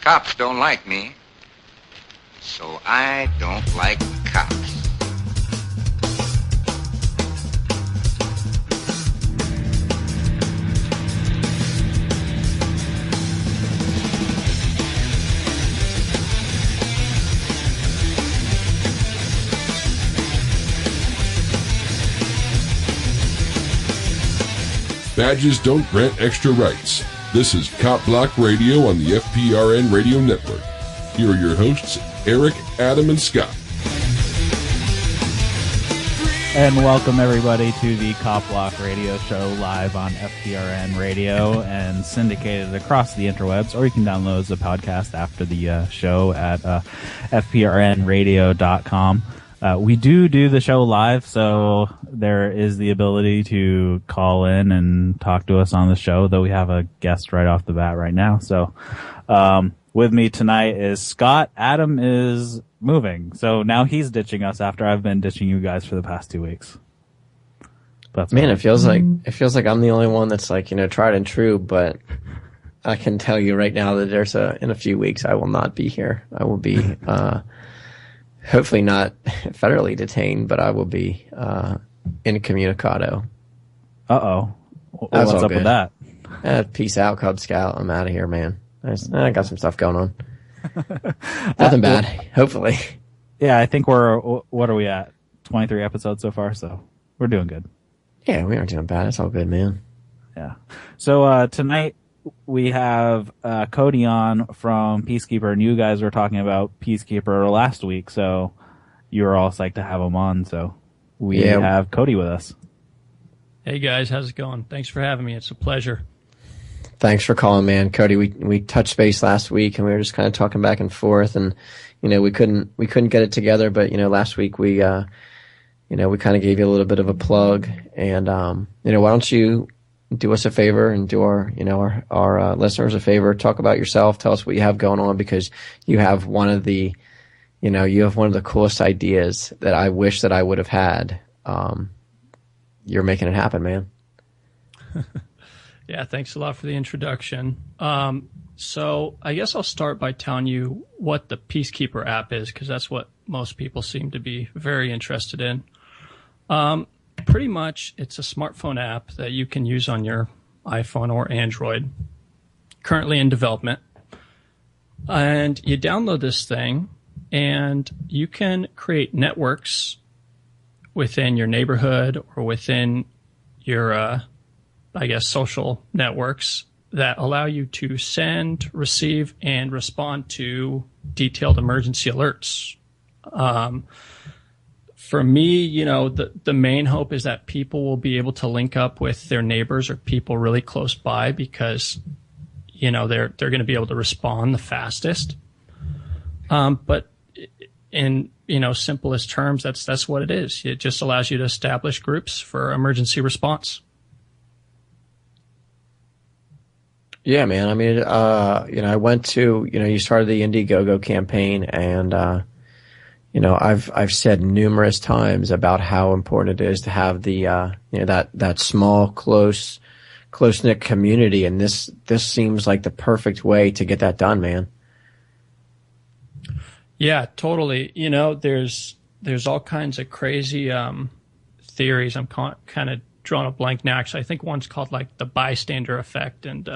Cops don't like me, so I don't like cops. Badges don't grant extra rights. This is CopBlock Radio on the FPRN Radio Network. Here are your hosts, Eric, Adam, and Scott. And welcome everybody to the Copblock Radio Show live on FPRN Radio and syndicated across the interwebs, or you can download the podcast after the show at fprnradio.com. We do the show live, so there is the ability to call in and talk to us on the show, though we have a guest right off the bat right now. So with me tonight is Scott. Adam is moving, so now he's ditching us after I've been ditching you guys for the past 2 weeks. That's Man, it feels like I'm the only one that's like, tried and true, but I can tell you right now that in a few weeks I will not be here. I will be hopefully not federally detained, but I will be incommunicado. Uh-oh. What's up with that? Peace out, Cub Scout. I'm out of here, man. I got some stuff going on. Nothing bad, hopefully. Yeah, I think what are we at? 23 episodes so far, so we're doing good. Yeah, we aren't doing bad. It's all good, man. Yeah. So tonight we have Cody on from Peacekeeper, and you guys were talking about Peacekeeper last week, so you were all psyched to have him on, so we have Cody with us. Hey guys, how's it going? Thanks for having me. It's a pleasure. Thanks for calling, man. Cody, we touched base last week, and we were just kind of talking back and forth, and we couldn't get it together, but last week we kind of gave you a little bit of a plug, and why don't you do us a favor and do our listeners a favor, talk about yourself, tell us what you have going on, because you have one of the coolest ideas that I wish that I would have had. You're making it happen, man. Yeah, thanks a lot for the introduction. So I guess I'll start by telling you what the Peacekeeper app is, because that's what most people seem to be very interested in. Pretty much, it's a smartphone app that you can use on your iPhone or Android, currently in development. And you download this thing, and you can create networks within your neighborhood or within your, social networks that allow you to send, receive, and respond to detailed emergency alerts. For me, the main hope is that people will be able to link up with their neighbors or people really close by, because, they're going to be able to respond the fastest. But in, simplest terms, that's what it is. It just allows you to establish groups for emergency response. Yeah, man. I mean, I went to, you started the Indiegogo campaign, and, I've said numerous times about how important it is to have the, that small, close-knit community. And this seems like the perfect way to get that done, man. Yeah, totally. There's all kinds of crazy, theories. I'm kind of drawing a blank now. Actually, I think one's called like the bystander effect, and,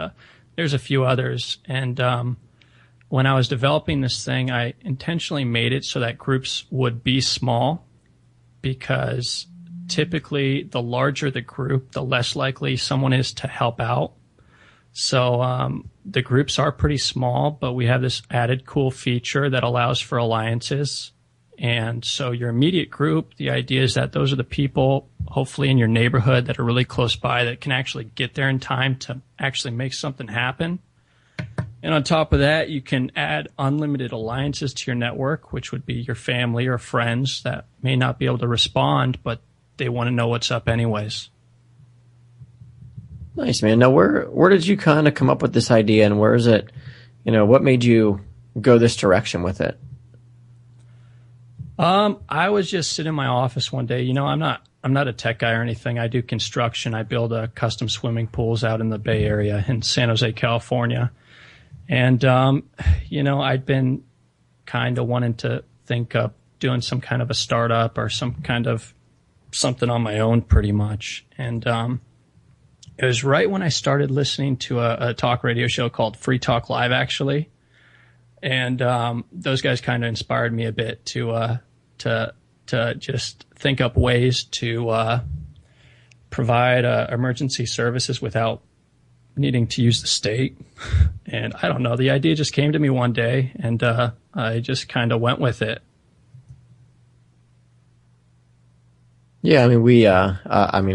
there's a few others. And, when I was developing this thing, I intentionally made it so that groups would be small, because typically the larger the group, the less likely someone is to help out. So the groups are pretty small, but we have this added cool feature that allows for alliances. And so your immediate group, the idea is that those are the people, hopefully in your neighborhood, that are really close by, that can actually get there in time to actually make something happen. And on top of that, you can add unlimited alliances to your network, which would be your family or friends that may not be able to respond, but they want to know what's up anyways. Nice, man. Now, where did you kind of come up with this idea, and where is it, what made you go this direction with it? I was just sitting in my office one day. I'm not a tech guy or anything. I do construction. I build custom swimming pools out in the Bay Area in San Jose, California. And, I'd been kind of wanting to think of doing some kind of a startup or some kind of something on my own pretty much. And it was right when I started listening to a talk radio show called Free Talk Live, actually. And those guys kind of inspired me a bit to just think up ways to provide emergency services without needing to use the state. And I don't know, the idea just came to me one day, and I just kind of went with it. Yeah, I mean, I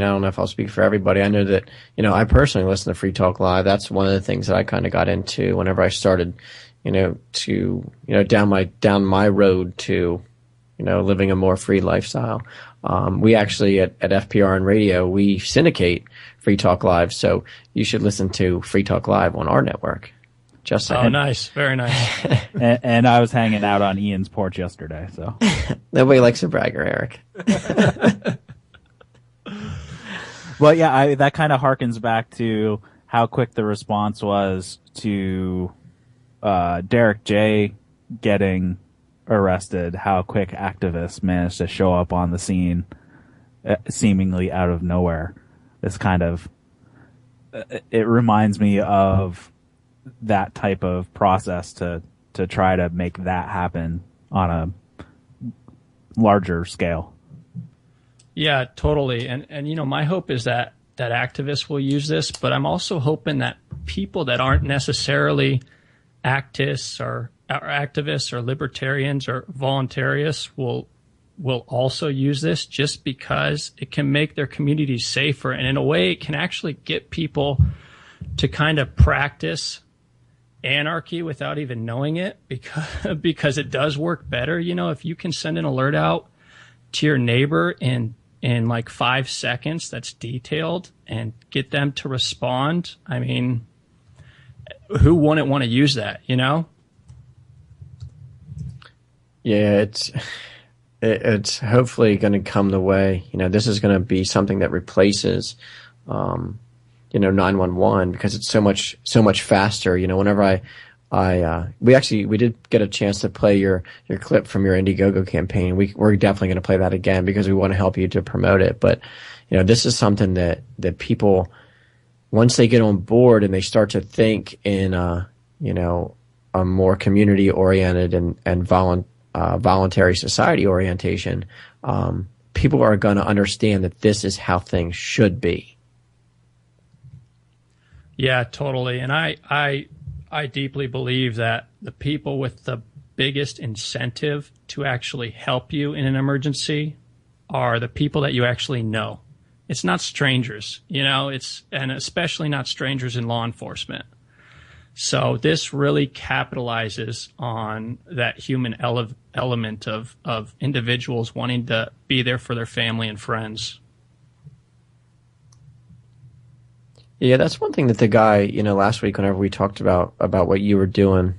don't know if I'll speak for everybody. I know that, I personally listen to Free Talk Live. That's one of the things that I kind of got into whenever I started, down my road to, living a more free lifestyle. We actually at FPRN Radio, we syndicate Free Talk Live. So you should listen to Free Talk Live on our network. Just saying. Oh, nice. Very nice. and I was hanging out on Ian's porch yesterday, so. Nobody likes a bragger, Eric. Well, yeah, that kind of harkens back to how quick the response was to Derek J getting arrested, how quick activists managed to show up on the scene seemingly out of nowhere. This kind of, it reminds me of that type of process to try to make that happen on a larger scale. Yeah, totally. And my hope is that activists will use this, but I'm also hoping that people that aren't necessarily activists or libertarians or voluntarists will also use this, just because it can make their communities safer. And in a way, it can actually get people to kind of practice anarchy without even knowing it, because it does work better. If you can send an alert out to your neighbor in like 5 seconds that's detailed and get them to respond, I mean, who wouldn't want to use that, Yeah, it's hopefully going to come the way. This is going to be something that replaces 911, because it's so much faster. Whenever we did get a chance to play your clip from your Indiegogo campaign. We're definitely going to play that again because we want to help you to promote it. But, this is something that people, once they get on board and they start to think in, a more community oriented and voluntary society orientation, people are going to understand that this is how things should be. Yeah, totally. And I deeply believe that the people with the biggest incentive to actually help you in an emergency are the people that you actually know. It's not strangers, and especially not strangers in law enforcement. So this really capitalizes on that human element of individuals wanting to be there for their family and friends. Yeah, that's one thing that the guy, last week whenever we talked about what you were doing,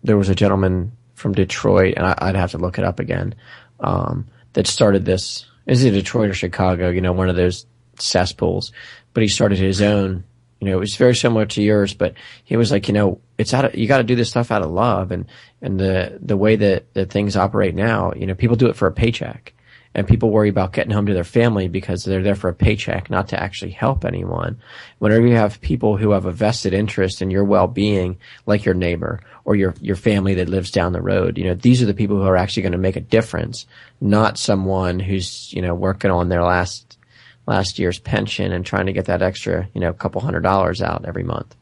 there was a gentleman from Detroit, and I'd have to look it up again, that started this. Is it Detroit or Chicago? One of those cesspools. But he started his own. It was very similar to yours, but he was like, it's you got to do this stuff out of love, and the way that things operate now, people do it for a paycheck. And people worry about getting home to their family because they're there for a paycheck, not to actually help anyone. Whenever you have people who have a vested interest in your well-being, like your neighbor or your family that lives down the road, these are the people who are actually going to make a difference, not someone who's, working on their last year's pension and trying to get that extra, couple $100 out every month.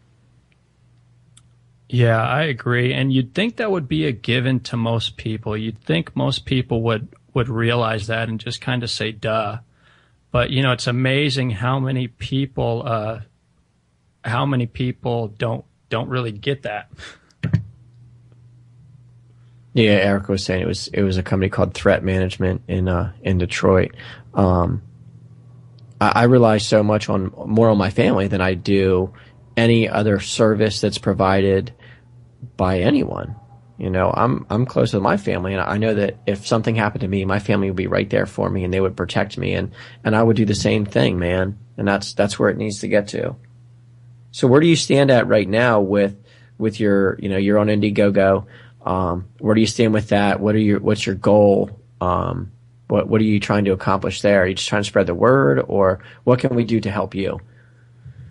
Yeah, I agree. And you'd think that would be a given to most people. You'd think most people would realize that and just kind of say, duh. But, it's amazing how many people don't really get that. Yeah, Eric was saying it was a company called Threat Management in Detroit. I rely so much more on my family than I do any other service that's provided by anyone. I'm close with my family, and I know that if something happened to me, my family would be right there for me, and they would protect me, and I would do the same thing, man. And that's where it needs to get to. So where do you stand at right now with with your, you're on Indiegogo. Where do you stand with that? What's your goal? What are you trying to accomplish there? Are you just trying to spread the word, or what can we do to help you?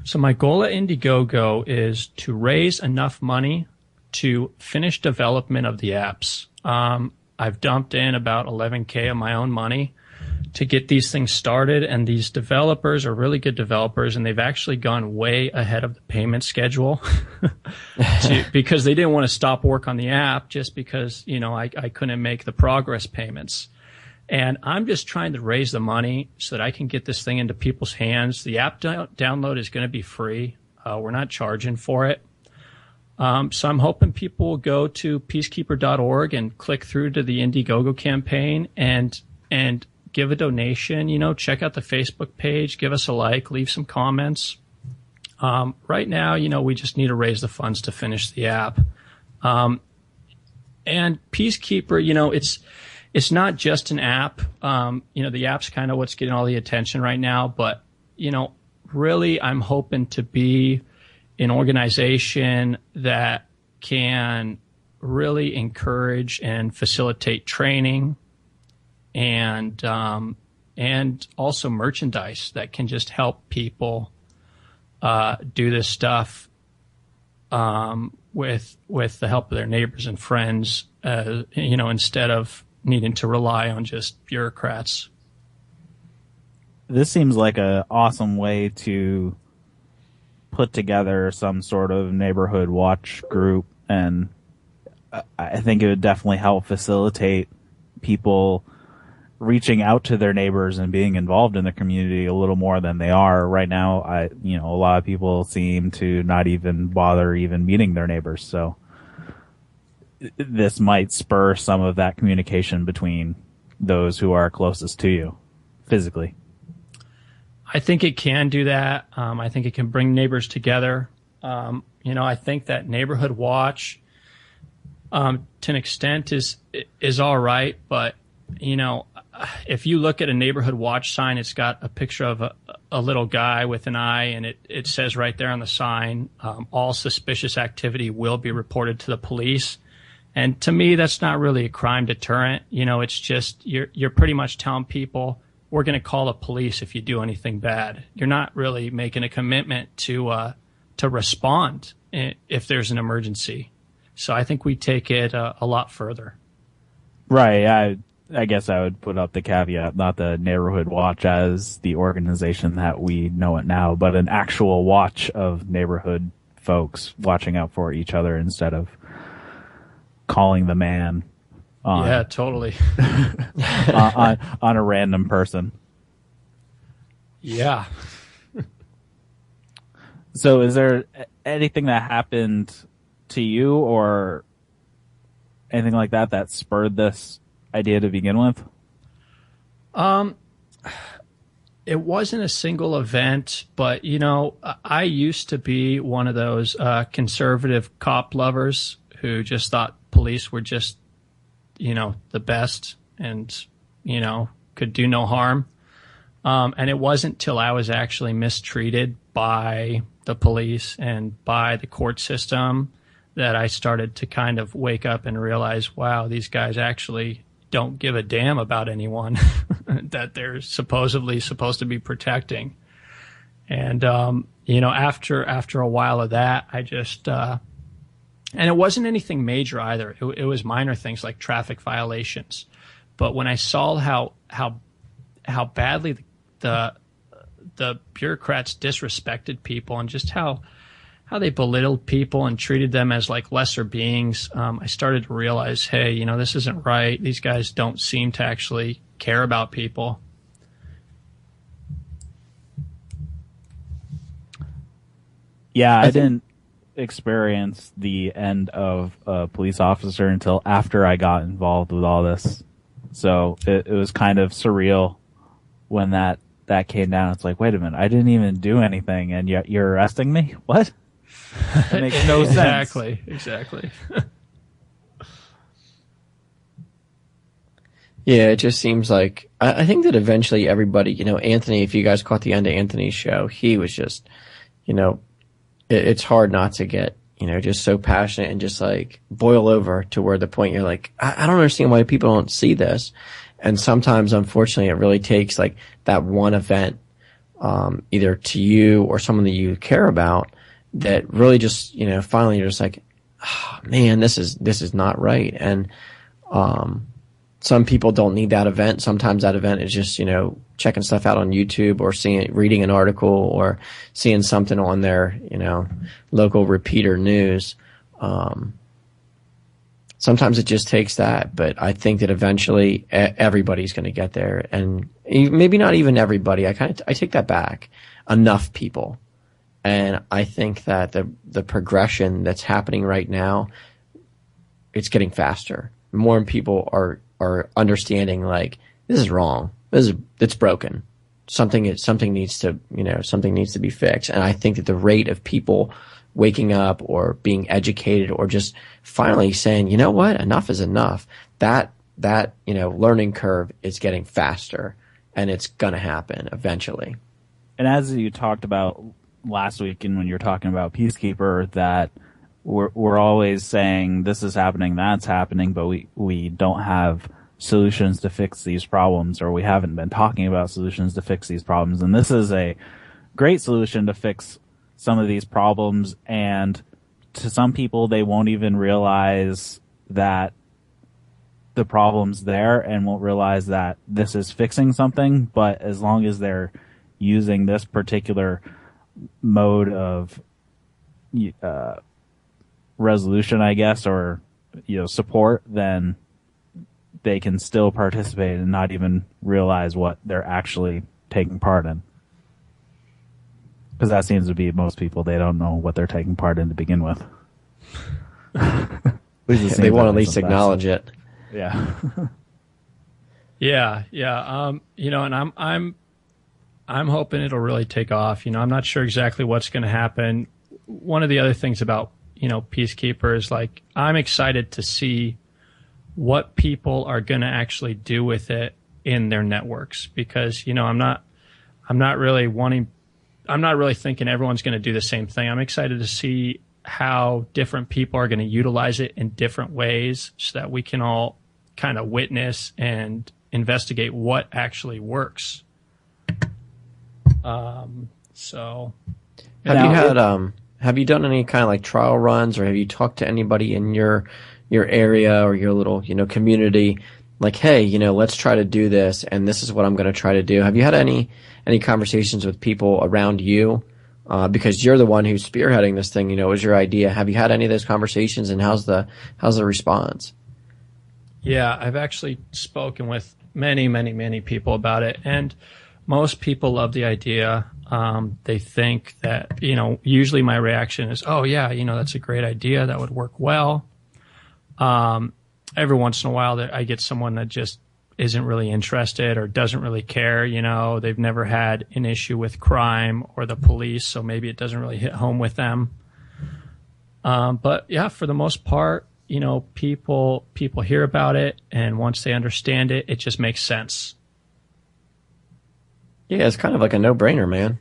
So my goal at Indiegogo is to raise enough money to finish development of the apps. I've dumped in about $11K of my own money to get these things started, and these developers are really good developers, and they've actually gone way ahead of the payment schedule because they didn't want to stop work on the app just because, I couldn't make the progress payments. And I'm just trying to raise the money so that I can get this thing into people's hands. The app download is going to be free. We're not charging for it. So I'm hoping people will go to peacekeeper.org and click through to the Indiegogo campaign and give a donation. Check out the Facebook page, give us a like, leave some comments. Right now, we just need to raise the funds to finish the app. And Peacekeeper, it's not just an app. The app's kind of what's getting all the attention right now. But, really, I'm hoping to be an organization that can really encourage and facilitate training and also merchandise that can just help people do this stuff with the help of their neighbors and friends, instead of needing to rely on just bureaucrats. This seems like an awesome way to put together some sort of neighborhood watch group, and I think it would definitely help facilitate people reaching out to their neighbors and being involved in the community a little more than they are right now. A lot of people seem to not even bother even meeting their neighbors, so this might spur some of that communication between those who are closest to you physically. I think it can do that. I think it can bring neighbors together. I think that neighborhood watch, to an extent, is all right. But, if you look at a neighborhood watch sign, it's got a picture of a little guy with an eye, and it says right there on the sign, all suspicious activity will be reported to the police. And to me, that's not really a crime deterrent. It's just you're pretty much telling people, we're going to call the police if you do anything bad. You're not really making a commitment to respond if there's an emergency. So I think we take it a lot further. Right. I guess I would put up the caveat, not the neighborhood watch as the organization that we know it now, but an actual watch of neighborhood folks watching out for each other instead of calling the man. Yeah, totally. on a random person. Yeah. So is there anything that happened to you or anything like that spurred this idea to begin with? It wasn't a single event, but, I used to be one of those conservative cop lovers who just thought police were just the best and, could do no harm. And it wasn't till I was actually mistreated by the police and by the court system that I started to kind of wake up and realize, wow, these guys actually don't give a damn about anyone that they're supposedly supposed to be protecting. And, after a while of that, I just, and it wasn't anything major either. It was minor things like traffic violations. But when I saw how badly the bureaucrats disrespected people and just how they belittled people and treated them as like lesser beings, I started to realize, hey, this isn't right. These guys don't seem to actually care about people. Yeah, I didn't experience the end of a police officer until after I got involved with all this. So it was kind of surreal when that came down. It's like, wait a minute, I didn't even do anything and yet you're arresting me? What? It makes no sense. Exactly. Yeah, it just seems like, I think that eventually everybody, Anthony, if you guys caught the end of Anthony's show, he was just, it's hard not to get just so passionate and just like boil over to where the point you're like, I don't understand why people don't see this. And sometimes, unfortunately, it really takes like that one event, either to you or someone that you care about, that really just, finally you're just like, oh, man, this is not right. And, some people don't need that event. Sometimes that event is just, checking stuff out on YouTube or reading an article or seeing something on their, local repeater news. Sometimes it just takes that, but I think that eventually everybody's going to get there, and maybe not even everybody. I take that back. Enough people. And I think that the progression that's happening right now, it's getting faster. More people are understanding like this is wrong. It's broken. Something needs to be fixed. And I think that the rate of people waking up or being educated or just finally saying, you know what, enough is enough. That learning curve is getting faster, and it's gonna happen eventually. And as you talked about last week, and when you're talking about Peacekeeper, that we're always saying this is happening, that's happening, but we don't have solutions to fix these problems, or we haven't been talking about solutions to fix these problems. And this is a great solution to fix some of these problems. And to some people, they won't even realize that the problem's there and won't realize that this is fixing something. But as long as they're using this particular mode of resolution, I guess, or support, then they can still participate and not even realize what they're actually taking part in. Because that seems to be most people. They don't know what they're taking part in to begin with. They want to at least acknowledge it. Yeah. Yeah. And I'm hoping it'll really take off. I'm not sure exactly what's going to happen. One of the other things about, Peacekeeper is like, I'm excited to see what people are going to actually do with it in their networks, because, I'm not really thinking everyone's going to do the same thing. I'm excited to see how different people are going to utilize it in different ways so that we can all kind of witness and investigate what actually works. So have you done any kind of like trial runs, or have you talked to anybody in your area or your little, community, like, hey, let's try to do this, and this is what I'm going to try to do? Have you had any conversations with people around you? Because you're the one who's spearheading this thing, it was your idea. Have you had any of those conversations, and how's the response? Yeah, I've actually spoken with many, many, many people about it, and most people love the idea. They think that, usually my reaction is, oh yeah, that's a great idea. That would work well. Every once in a while I get someone that just isn't really interested or doesn't really care. They've never had an issue with crime or the police, so maybe it doesn't really hit home with them. But yeah, for the most part, people hear about it, and once they understand it, it just makes sense. Yeah, it's kind of like a no-brainer, man.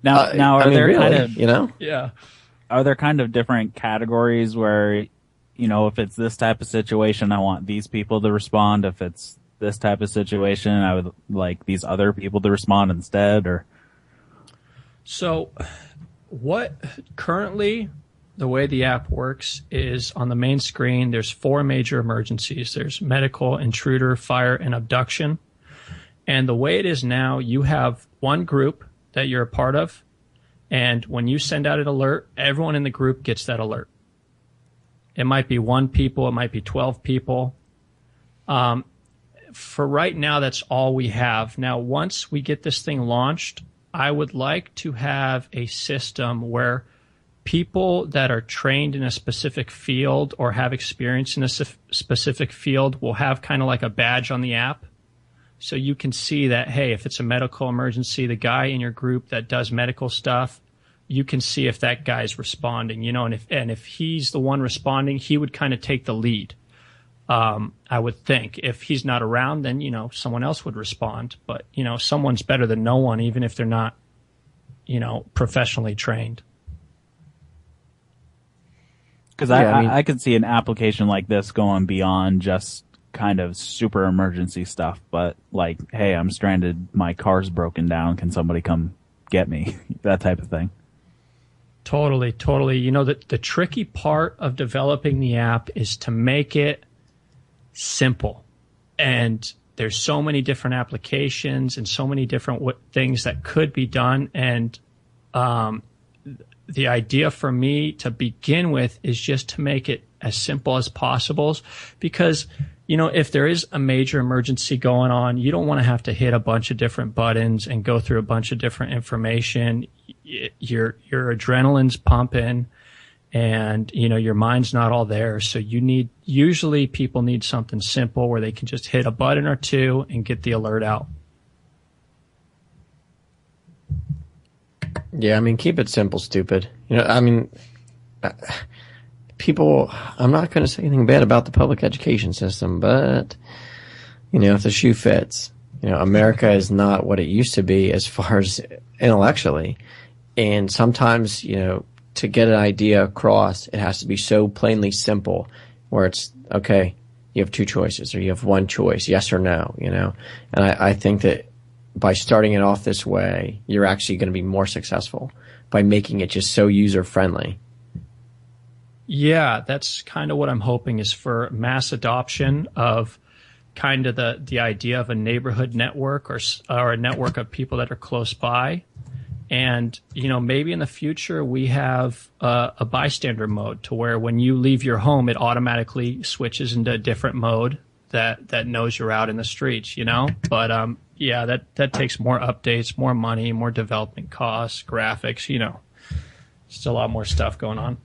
Now, are there really, Yeah. Are there kind of different categories where, if it's this type of situation, I want these people to respond. If it's this type of situation, I would like these other people to respond instead, or? So currently, the way the app works is on the main screen, there's 4 major emergencies. There's medical, intruder, fire, and abduction. And the way it is now, you have one group that you're a part of, and when you send out an alert, everyone in the group gets that alert. It might be 1 people, it might be 12 people. For right now, that's all we have. Now, once we get this thing launched, I would like to have a system where people that are trained in a specific field or have experience in a specific field will have kind of like a badge on the app. So you can see that, hey, if it's a medical emergency, the guy in your group that does medical stuff, you can see if that guy's responding, and if he's the one responding, he would kind of take the lead. I would think if he's not around, then, someone else would respond. But, someone's better than no one, even if they're not, professionally trained. Because Yeah, I mean- I could see an application like this going beyond just kind of super emergency stuff, but like, hey, I'm stranded, my car's broken down, can somebody come get me? That type of thing. Totally. You know, the tricky part of developing the app is to make it simple. And there's so many different applications and so many different things that could be done. And the idea for me to begin with is just to make it as simple as possible, because, you know, if there is a major emergency going on, you don't want to have to hit a bunch of different buttons and go through a bunch of different information. Your adrenaline's pumping and, you know, your mind's not all there. So usually people need something simple where they can just hit a button or two and get the alert out. Yeah, I mean, keep it simple, stupid. You know, I mean, people, I'm not going to say anything bad about the public education system, but, you know, if the shoe fits, you know, America is not what it used to be as far as intellectually. And sometimes, you know, to get an idea across, it has to be so plainly simple where it's, okay, you have two choices or you have one choice, yes or no, you know. And I think that by starting it off this way, you're actually going to be more successful by making it just so user-friendly. Yeah, that's kind of what I'm hoping is for mass adoption of kind of the idea of a neighborhood network or a network of people that are close by. And, you know, maybe in the future we have a bystander mode to where when you leave your home, it automatically switches into a different mode that knows you're out in the streets, you know? But, yeah, that takes more updates, more money, more development costs, graphics, you know. Just a lot more stuff going on.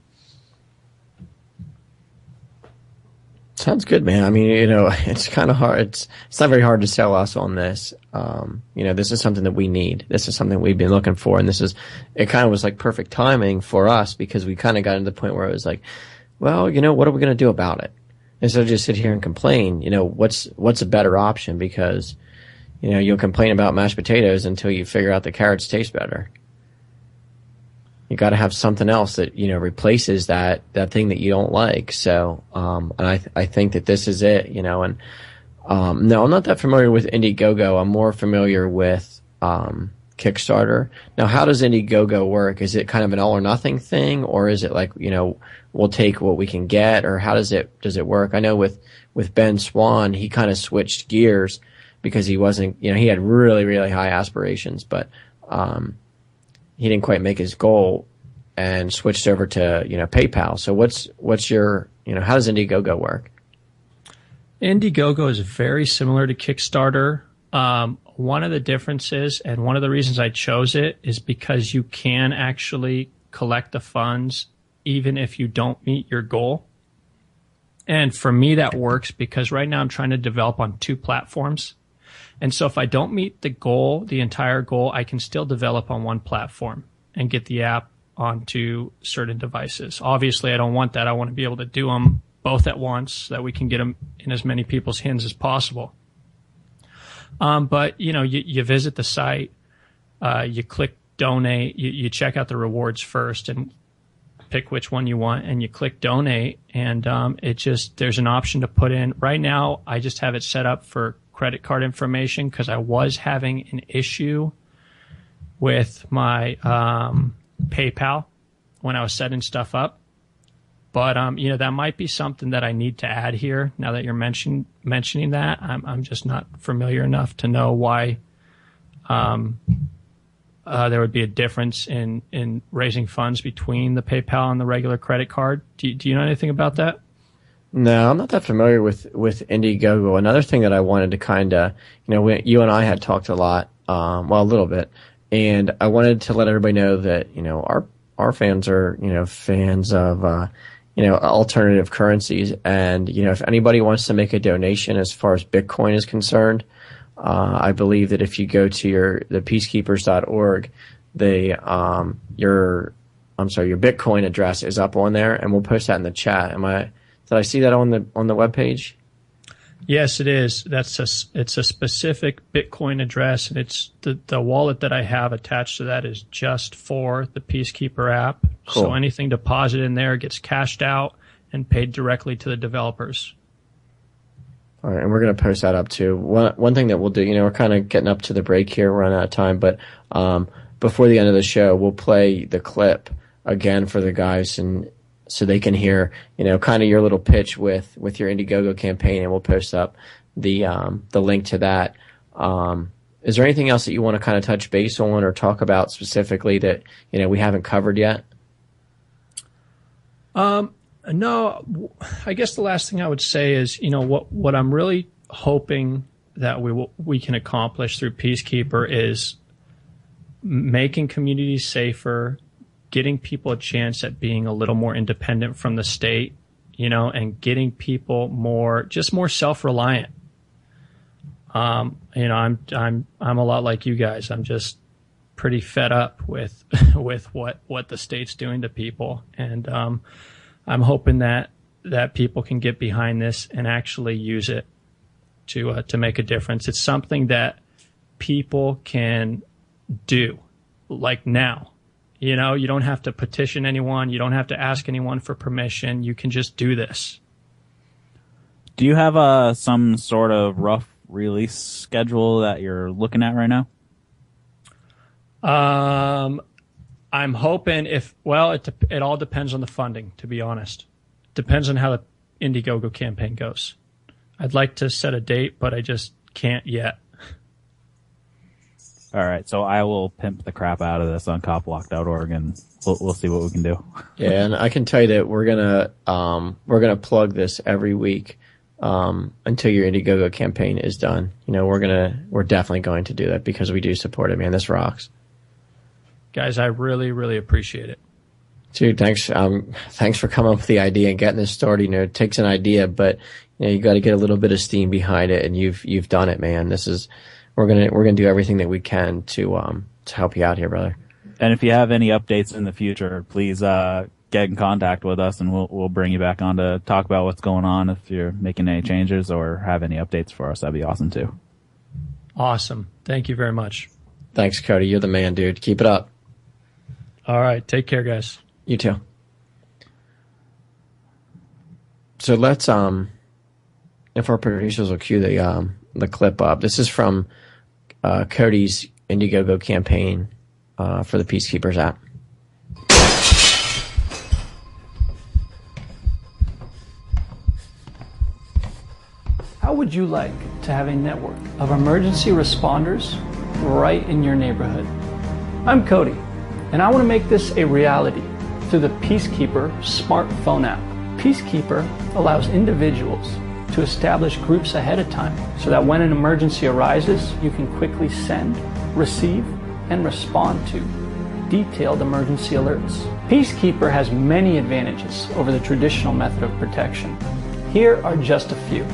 Sounds good, man. I mean, you know, it's kind of hard. It's not very hard to sell us on this. You know, this is something that we need. This is something we've been looking for. And it kind of was like perfect timing for us because we kind of got to the point where it was like, well, you know, what are we going to do about it? Instead of just sit here and complain, you know, what's a better option? Because, you know, you'll complain about mashed potatoes until you figure out the carrots taste better. You got to have something else that, you know, replaces that thing that you don't like. So, and I think that this is it, you know, and, no, I'm not that familiar with Indiegogo. I'm more familiar with, Kickstarter. Now, how does Indiegogo work? Is it kind of an all or nothing thing, or is it like, you know, we'll take what we can get, or how does it work? I know with Ben Swan, he kind of switched gears because he wasn't, you know, he had really, really high aspirations, but, he didn't quite make his goal and switched over to, you know, PayPal. So what's your, you know, how does Indiegogo work? Indiegogo is very similar to Kickstarter. One of the differences and one of the reasons I chose it is because you can actually collect the funds even if you don't meet your goal. And for me, that works because right now I'm trying to develop on 2 platforms. And so if I don't meet the goal, the entire goal, I can still develop on one platform and get the app onto certain devices. Obviously, I don't want that. I want to be able to do them both at once so that we can get them in as many people's hands as possible. But, you know, you visit the site, you click donate, you check out the rewards first and pick which one you want, and you click donate, and there's an option to put in. Right now, I just have it set up for credit card information because I was having an issue with my PayPal when I was setting stuff up. But, you know, that might be something that I need to add here now that you're mentioning that. I'm just not familiar enough to know why there would be a difference in raising funds between the PayPal and the regular credit card. Do you know anything about that? No, I'm not that familiar with Indiegogo. Another thing that I wanted to kind of, you know, you and I had talked a lot, well, a little bit, and I wanted to let everybody know that, you know, our fans are, you know, fans of, you know, alternative currencies. And, you know, if anybody wants to make a donation as far as Bitcoin is concerned, I believe that if you go to the peacekeepers.org, your Bitcoin address is up on there, and we'll post that in the chat. Did I see that on the webpage? Yes, it is. It's a specific Bitcoin address, and it's the wallet that I have attached to that is just for the Peacekeeper app. Cool. So anything deposited in there gets cashed out, and paid directly to the developers. All right, and we're going to post that up too. One thing that we'll do, we're kind of getting up to the break here, we're running out of time, but before the end of the show, we'll play the clip again for the guys, and so they can hear, kind of your little pitch with your Indiegogo campaign, and we'll post up the link to that. Is there anything else that you want to kind of touch base on or talk about specifically that we haven't covered yet? No, I guess the last thing I would say is, what I'm really hoping that we can accomplish through Peacekeeper is making communities safer, getting people a chance at being a little more independent from the state, and getting people more self-reliant. I'm a lot like you guys. I'm just pretty fed up with what the state's doing to people, and I'm hoping that people can get behind this and actually use it to make a difference. It's something that people can do, like now. You don't have to petition anyone. You don't have to ask anyone for permission. You can just do this. Do you have some sort of rough release schedule that you're looking at right now? I'm hoping it all depends on the funding, to be honest. Depends on how the Indiegogo campaign goes. I'd like to set a date, but I just can't yet. All right, so I will pimp the crap out of this on copblock.org, and we'll see what we can do. Yeah, and I can tell you that we're gonna plug this every week until your Indiegogo campaign is done. We're definitely going to do that because we do support it, man. This rocks. Guys, I really, really appreciate it. Dude, thanks for coming up with the idea and getting this started. It takes an idea, but you got to get a little bit of steam behind it, and you've done it, man. We're gonna do everything that we can to help you out here, brother. And if you have any updates in the future, please get in contact with us, and we'll bring you back on to talk about what's going on. If you're making any changes or have any updates for us, that'd be awesome too. Awesome. Thank you very much. Thanks, Cody. You're the man, dude. Keep it up. All right. Take care, guys. You too. So let's if our producers will cue the clip up. This is from Cody's Indiegogo campaign for the Peacekeepers app. How would you like to have a network of emergency responders right in your neighborhood? I'm Cody, and I want to make this a reality through the Peacekeeper smartphone app. Peacekeeper allows individuals to establish groups ahead of time so that when an emergency arises, you can quickly send, receive, and respond to detailed emergency alerts. Peacekeeper has many advantages over the traditional method of protection. Here are just a few.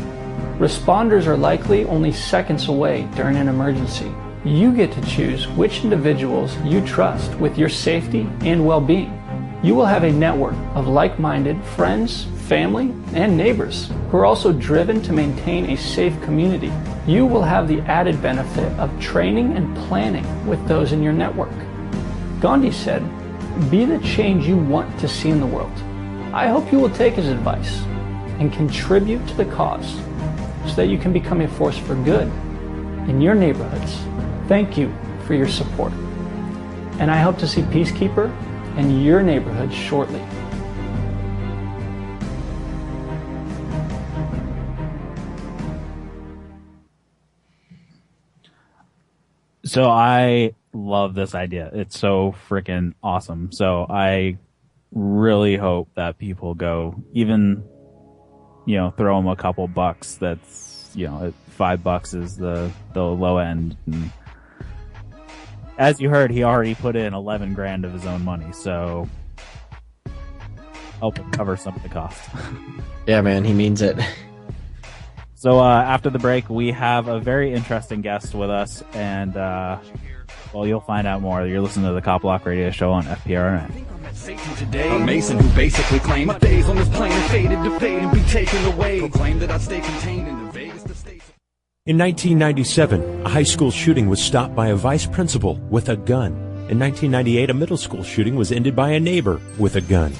Responders are likely only seconds away during an emergency. You get to choose which individuals you trust with your safety and well-being. You will have a network of like-minded friends, family, and neighbors who are also driven to maintain a safe community. You will have the added benefit of training and planning with those in your network. Gandhi said, "Be the change you want to see in the world." I hope you will take his advice and contribute to the cause so that you can become a force for good in your neighborhoods. Thank you for your support. And I hope to see Peacekeeper in your neighborhood shortly. So I love this idea. It's so freaking awesome. So I really hope that people go, even, throw them a couple bucks. That's, $5 is the low end. And as you heard, he already put in 11 grand of his own money. So help him cover some of the cost. Yeah, man, he means it. So after the break, we have a very interesting guest with us, and you'll find out more. You're listening to the CopBlock Radio Show on FPRN. Satan today, a Mason who basically claimed my days on this planet faded to fade and be taken away. Proclaimed that I'd stay contained in the Vegas to stay. In 1997, a high school shooting was stopped by a vice principal with a gun. In 1998, a middle school shooting was ended by a neighbor with a gun.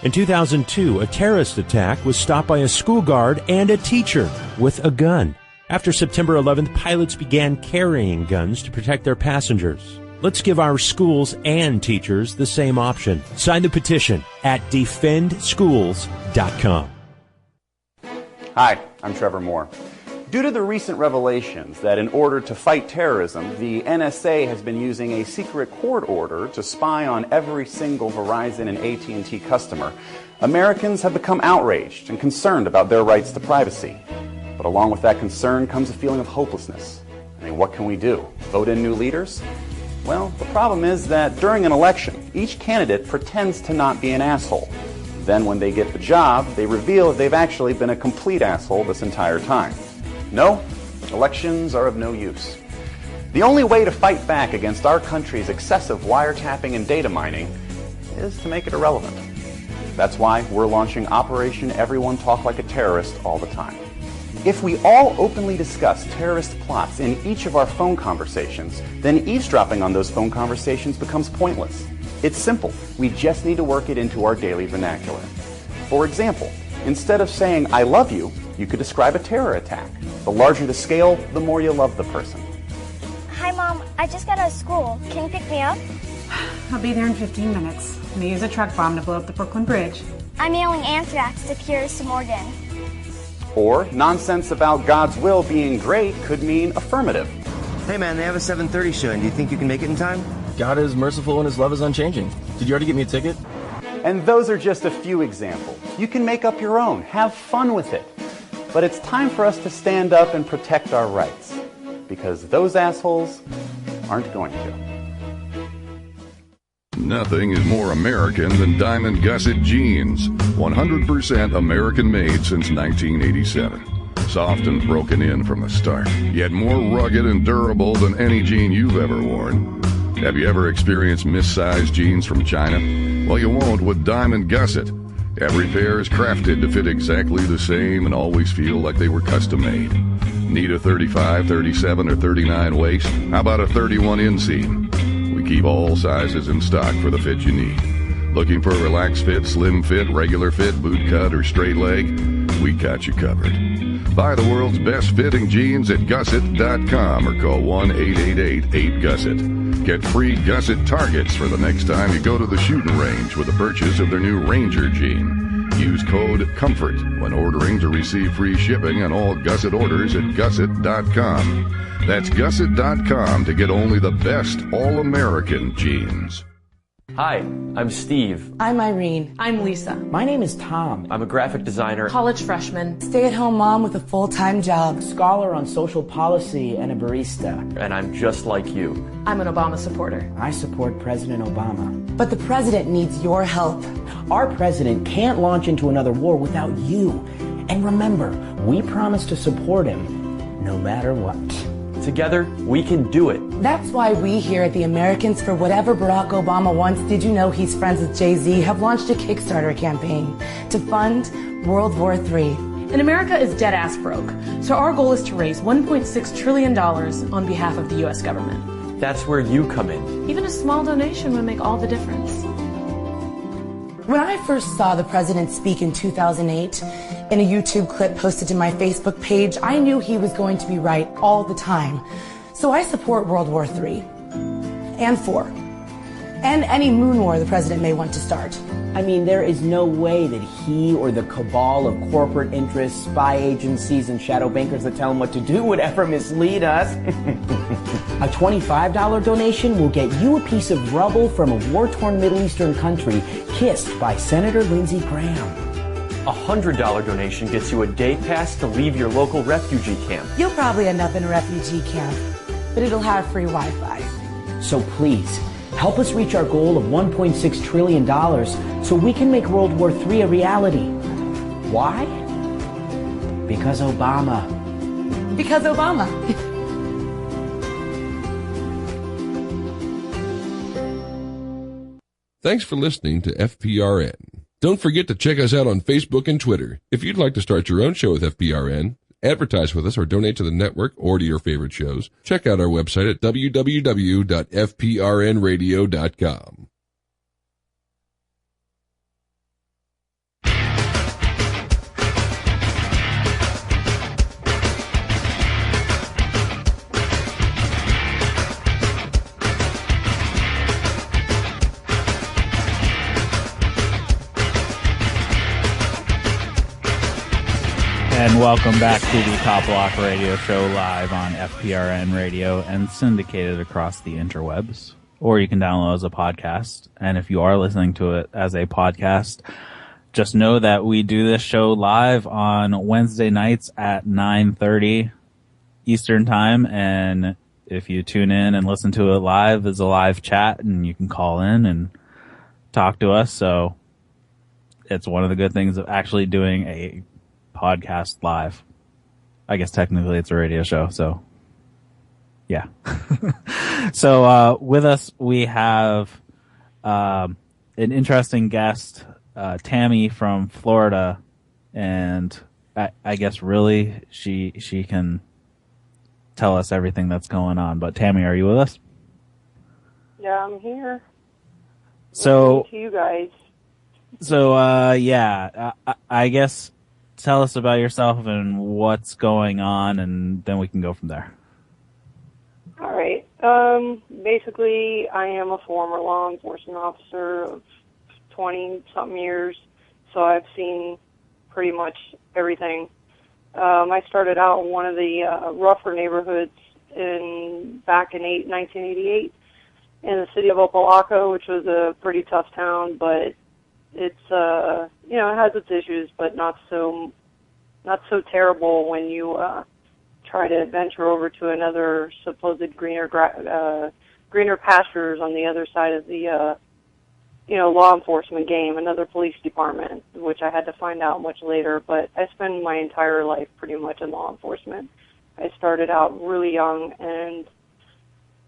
In 2002, a terrorist attack was stopped by a school guard and a teacher with a gun. After September 11th, pilots began carrying guns to protect their passengers. Let's give our schools and teachers the same option. Sign the petition at defendschools.com. Hi, I'm Trevor Moore. Due to the recent revelations that in order to fight terrorism, the NSA has been using a secret court order to spy on every single Verizon and AT&T customer, Americans have become outraged and concerned about their rights to privacy. But along with that concern comes a feeling of hopelessness. I mean, what can we do? Vote in new leaders? Well, the problem is that during an election, each candidate pretends to not be an asshole. Then when they get the job, they reveal that they've actually been a complete asshole this entire time. No, elections are of no use. The only way to fight back against our country's excessive wiretapping and data mining is to make it irrelevant. That's why we're launching Operation Everyone Talk Like a Terrorist all the time. If we all openly discuss terrorist plots in each of our phone conversations, then eavesdropping on those phone conversations becomes pointless. It's simple. We just need to work it into our daily vernacular. For example, instead of saying, "I love you," you could describe a terror attack. The larger the scale, the more you love the person. Hi, Mom. I just got out of school. Can you pick me up? I'll be there in 15 minutes. I'm gonna use a truck bomb to blow up the Brooklyn Bridge. I'm mailing anthrax to Curious Morgan. Or, nonsense about God's will being great could mean affirmative. Hey man, they have a 7:30 show, and do you think you can make it in time? God is merciful and his love is unchanging. Did you already get me a ticket? And those are just a few examples. You can make up your own. Have fun with it. But it's time for us to stand up and protect our rights. Because those assholes aren't going to. Nothing is more American than Diamond Gusset jeans. 100% American made since 1987. Soft and broken in from the start, yet more rugged and durable than any jean you've ever worn. Have you ever experienced missized jeans from China? Well, you won't with Diamond Gusset. Every pair is crafted to fit exactly the same and always feel like they were custom made. Need a 35, 37, or 39 waist? How about a 31 inseam? We keep all sizes in stock for the fit you need. Looking for a relaxed fit, slim fit, regular fit, boot cut, or straight leg? We got you covered. Buy the world's best fitting jeans at Gusset.com or call 1-888-8-GUSSET. Get free Gusset targets for the next time you go to the shooting range with the purchase of their new Ranger jean. Use code COMFORT when ordering to receive free shipping on all Gusset orders at Gusset.com. That's Gusset.com to get only the best all-American jeans. Hi, I'm Steve. I'm Irene. I'm Lisa. My name is Tom. I'm a graphic designer, College freshman. Stay-at-home mom with a full-time job. Scholar on social policy and a barista. and I'm just like you. I'm an Obama supporter. I support President Obama. But the president needs your help. Our president can't launch into another war without you. And remember, we promise to support him no matter what. Together, we can do it. That's why we here at the Americans for Whatever Barack Obama Wants, Did You Know He's Friends with Jay-Z, have launched a Kickstarter campaign to fund World War III. And America is dead-ass broke. So our goal is to raise $1.6 trillion on behalf of the U.S. government. That's where you come in. Even a small donation would make all the difference. When I first saw the president speak in 2008, in a YouTube clip posted to my Facebook page, I knew he was going to be right all the time. So I support World War III and IV and any moon war the president may want to start. I mean, there is no way that he or the cabal of corporate interests, spy agencies, and shadow bankers that tell him what to do would ever mislead us. A $25 donation will get you a piece of rubble from a war-torn Middle Eastern country kissed by Senator Lindsey Graham. A $100 donation gets you a day pass to leave your local refugee camp. You'll probably end up in a refugee camp, but it'll have free Wi-Fi. So please, help us reach our goal of $1.6 trillion so we can make World War III a reality. Why? Because Obama. Because Obama. Thanks for listening to FPRN. Don't forget to check us out on Facebook and Twitter. If you'd like to start your own show with FPRN, advertise with us, or donate to the network or to your favorite shows, check out our website at www.fprnradio.com. And welcome back to the CopBlock Radio Show live on FPRN Radio and syndicated across the interwebs. Or you can download as a podcast. And if you are listening to it as a podcast, just know that we do this show live on Wednesday nights at 9:30 Eastern Time. And if you tune in and listen to it live, there's a live chat and you can call in and talk to us. So it's one of the good things of actually doing a podcast live. I guess technically it's a radio show, so yeah. So with us we have an interesting guest, Tammy from Florida, and I guess really she can tell us everything that's going on. But Tammy, are you with us? Yeah, I'm here. So to you guys. So I guess tell us about yourself and what's going on, and then we can go from there. All right. Basically, I am a former law enforcement officer of 20-something years, so I've seen pretty much everything. I started out in one of the rougher neighborhoods back in 1988 in the city of Opelika, which was a pretty tough town, but it's it has its issues, but not so terrible when you try to venture over to another supposed greener pastures on the other side of the law enforcement game, another police department, which I had to find out much later. But I spent my entire life pretty much in law enforcement. I started out really young, and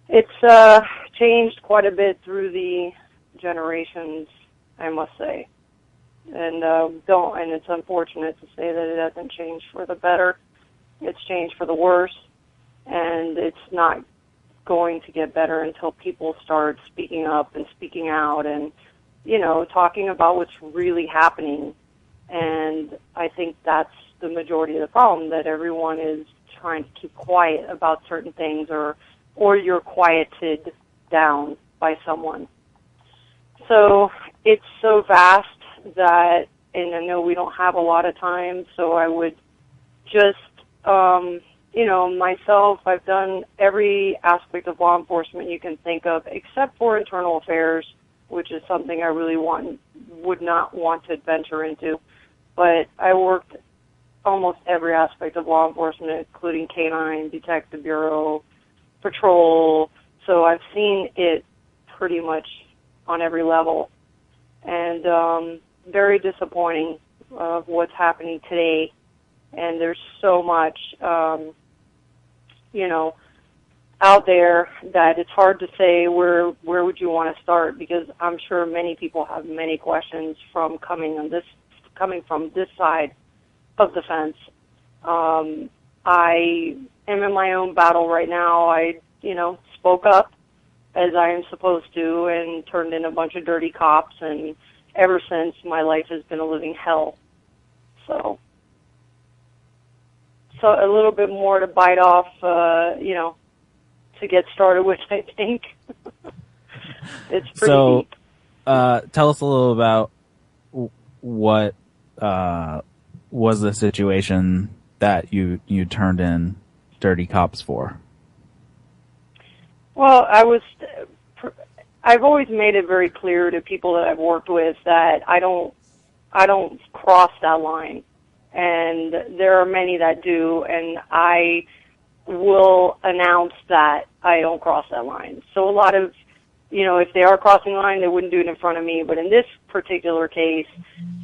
it's changed quite a bit through the generations, I must say. And and it's unfortunate to say that it hasn't changed for the better. It's changed for the worse, and it's not going to get better until people start speaking up and speaking out and, talking about what's really happening. And I think that's the majority of the problem, that everyone is trying to keep quiet about certain things, or you're quieted down by someone. So it's so vast that, and I know we don't have a lot of time, so I would just, myself, I've done every aspect of law enforcement you can think of, except for internal affairs, which is something I really would not want to venture into. But I worked almost every aspect of law enforcement, including K-9, Detective Bureau, Patrol, so I've seen it pretty much on every level. And very disappointing of what's happening today. And there's so much, out there that it's hard to say where would you want to start, because I'm sure many people have many questions from coming from this side of the fence. I am in my own battle right now. I, spoke up as I am supposed to and turned in a bunch of dirty cops, and ever since my life has been a living hell. So a little bit more to bite off, to get started with, I think. It's pretty deep. Tell us a little about what was the situation that you turned in dirty cops for. Well, I've always made it very clear to people that I've worked with that I don't cross that line. And there are many that do, and I will announce that I don't cross that line. So a lot of, if they are crossing the line, they wouldn't do it in front of me. But in this particular case,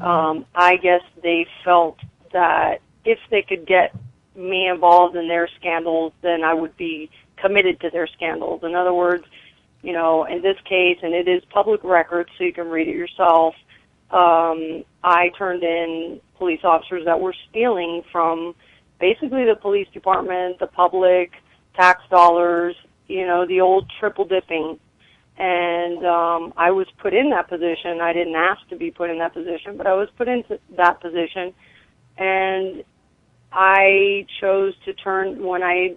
I guess they felt that if they could get me involved in their scandals, then I would be committed to their scandals. In other words, in this case, and it is public record, so you can read it yourself, I turned in police officers that were stealing from basically the police department, the public, tax dollars, the old triple dipping. And I was put in that position. I didn't ask to be put in that position, but I was put into that position. And I chose to turn, when I,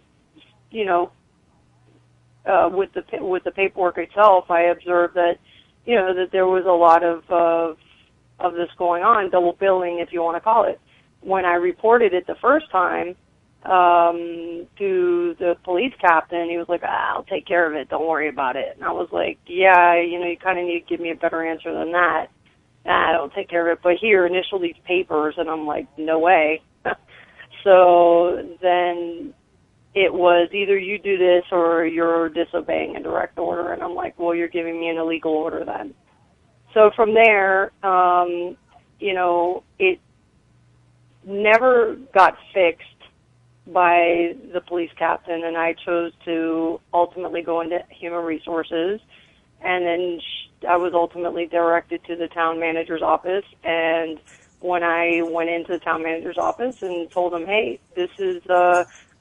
with the paperwork itself, I observed that, that there was a lot of this going on, double billing, if you want to call it. when I reported it the first time to the police captain, he was like, I'll take care of it. Don't worry about it. And I was like, yeah, you kind of need to give me a better answer than that. I'll take care of it. But here, initial these papers. And I'm like, no way. So then it was either you do this or you're disobeying a direct order. And I'm like, well, you're giving me an illegal order then. So from there, it never got fixed by the police captain, and I chose to ultimately go into human resources. And then I was ultimately directed to the town manager's office. And when I went into the town manager's office and told him, hey, this is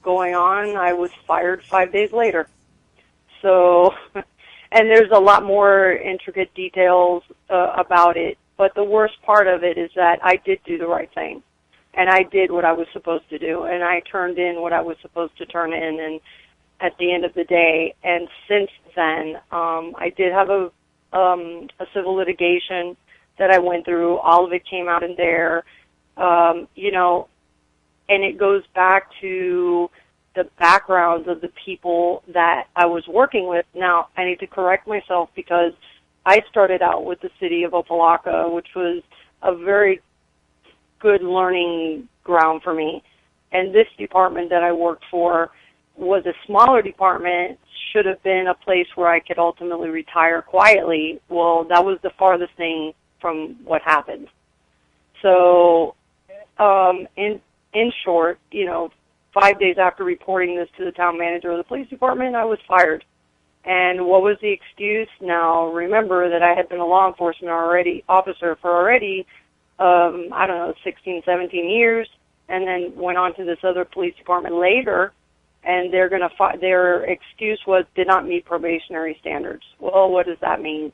going on, I was fired 5 days later. So, and there's a lot more intricate details about it. But the worst part of it is that I did do the right thing. And I did what I was supposed to do, and I turned in what I was supposed to turn in, and at the end of the day, and since then, I did have a civil litigation that I went through. All of it came out in there, and it goes back to the backgrounds of the people that I was working with. Now, I need to correct myself because I started out with the city of Opa-locka, which was a very good learning ground for me. And this department that I worked for was a smaller department, should have been a place where I could ultimately retire quietly. Well, that was the farthest thing from what happened. So, in short, 5 days after reporting this to the town manager of the police department, I was fired. And what was the excuse? Now, remember that I had been a law enforcement officer for 16, 17 years, and then went on to this other police department later, and their excuse was did not meet probationary standards. Well, what does that mean?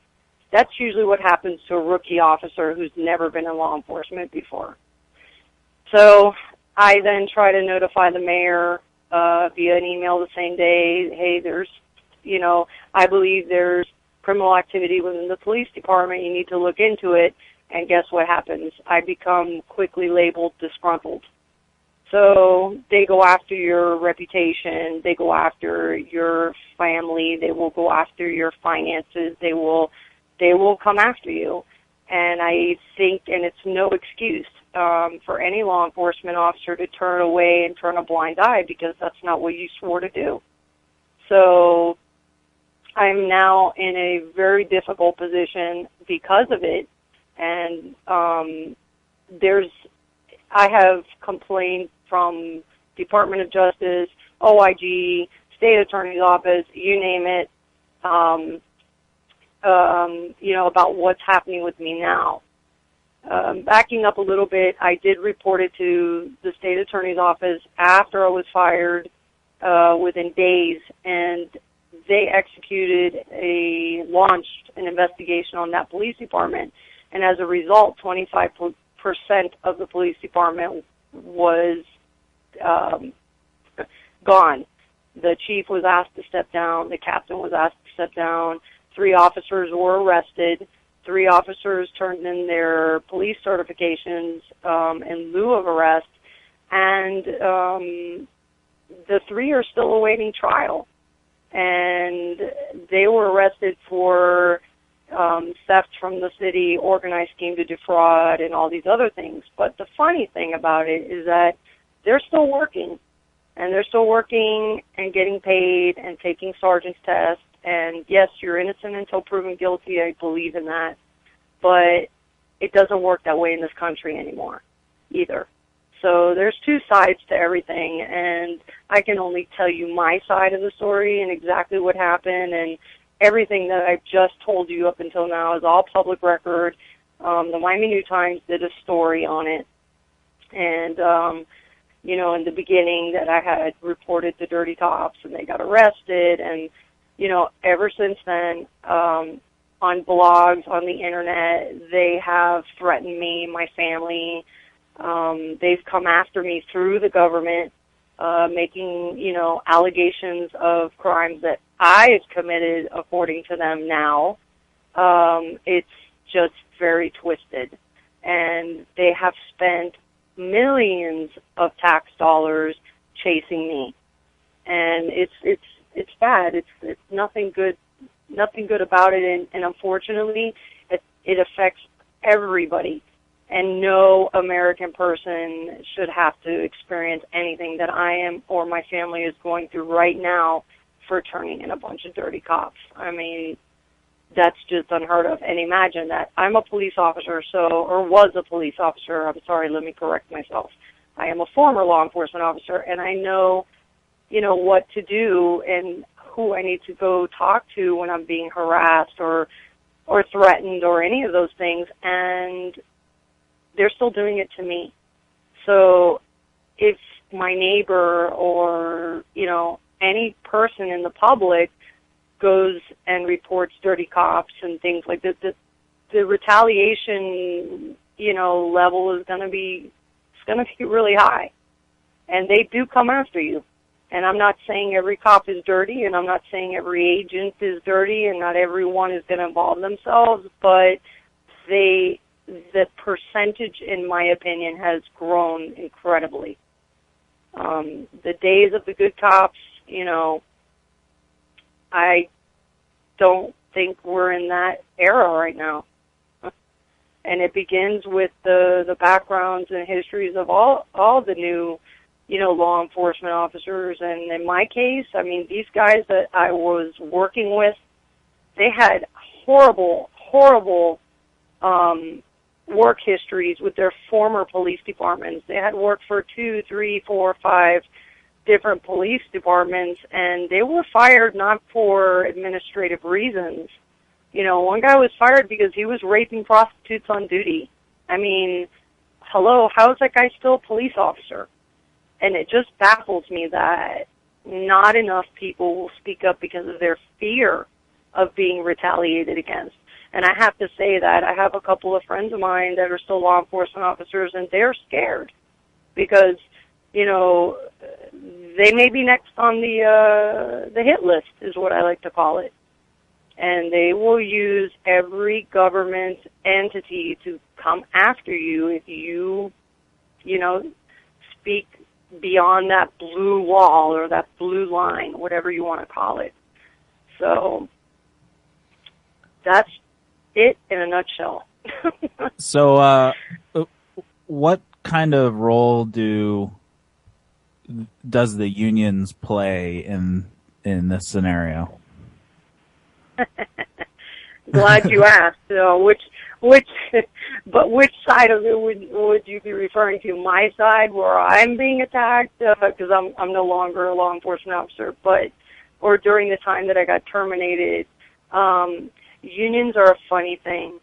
That's usually what happens to a rookie officer who's never been in law enforcement before. So I then try to notify the mayor via an email the same day, hey, I believe there's criminal activity within the police department. You need to look into it. And guess what happens? I become quickly labeled disgruntled. So they go after your reputation. They go after your family. They will go after your finances. They will come after you. And I think, and it's no excuse for any law enforcement officer to turn away and turn a blind eye, because that's not what you swore to do. So I'm now in a very difficult position because of it. And I have complained from Department of Justice, OIG, State Attorney's Office, you name it, about what's happening with me now. Backing up a little bit, I did report it to the State Attorney's Office after I was fired within days, and they launched an investigation on that police department. And as a result, 25% of the police department was gone. The chief was asked to step down. The captain was asked to step down. 3 officers were arrested. 3 officers turned in their police certifications in lieu of arrest. And the 3 are still awaiting trial. And they were arrested for theft from the city, organized scheme to defraud, and all these other things. But the funny thing about it is that they're still working. And they're still working and getting paid and taking sergeant's tests. And yes, you're innocent until proven guilty. I believe in that. But it doesn't work that way in this country anymore either. So there's 2 sides to everything. And I can only tell you my side of the story and exactly what happened. And everything that I've just told you up until now is all public record. The Miami New Times did a story on it. And, in the beginning that I had reported the dirty cops and they got arrested. And, ever since then, on blogs, on the internet, they have threatened me, my family. They've come after me through the government, making, allegations of crimes that I've committed according to them now. It's just very twisted. And they have spent millions of tax dollars chasing me, and it's bad. It's nothing good about it, and unfortunately, it affects everybody. And no American person should have to experience anything that I am or my family is going through right now for turning in a bunch of dirty cops. I mean, that's just unheard of. And imagine that. I'm a police officer, or was a police officer. I'm sorry, let me correct myself. I am a former law enforcement officer, and I know, what to do and who I need to go talk to when I'm being harassed or threatened or any of those things. And they're still doing it to me. So if my neighbor or, any person in the public goes and reports dirty cops and things like that, the retaliation, level is going to be really high. And they do come after you. And I'm not saying every cop is dirty, and I'm not saying every agent is dirty, and not everyone is going to involve themselves, but the percentage, in my opinion, has grown incredibly. The days of the good cops, I don't think we're in that era right now. And it begins with the backgrounds and histories of all the new, law enforcement officers. And in my case, I mean, these guys that I was working with, they had horrible work histories with their former police departments. They had worked for 2, 3, 4, 5 different police departments, and they were fired not for administrative reasons. One guy was fired because he was raping prostitutes on duty. I mean, hello, how is that guy still a police officer? And it just baffles me that not enough people will speak up because of their fear of being retaliated against. And I have to say that I have a couple of friends of mine that are still law enforcement officers, and they're scared because, they may be next on the hit list, is what I like to call it. And they will use every government entity to come after you if you, speak beyond that blue wall or that blue line, whatever you want to call it. So that's it in a nutshell. So, what kind of role does the unions play in this scenario? Glad you asked. Which side of it would you be referring to? My side, where I'm being attacked because I'm no longer a law enforcement officer, or during the time that I got terminated. Unions are a funny thing.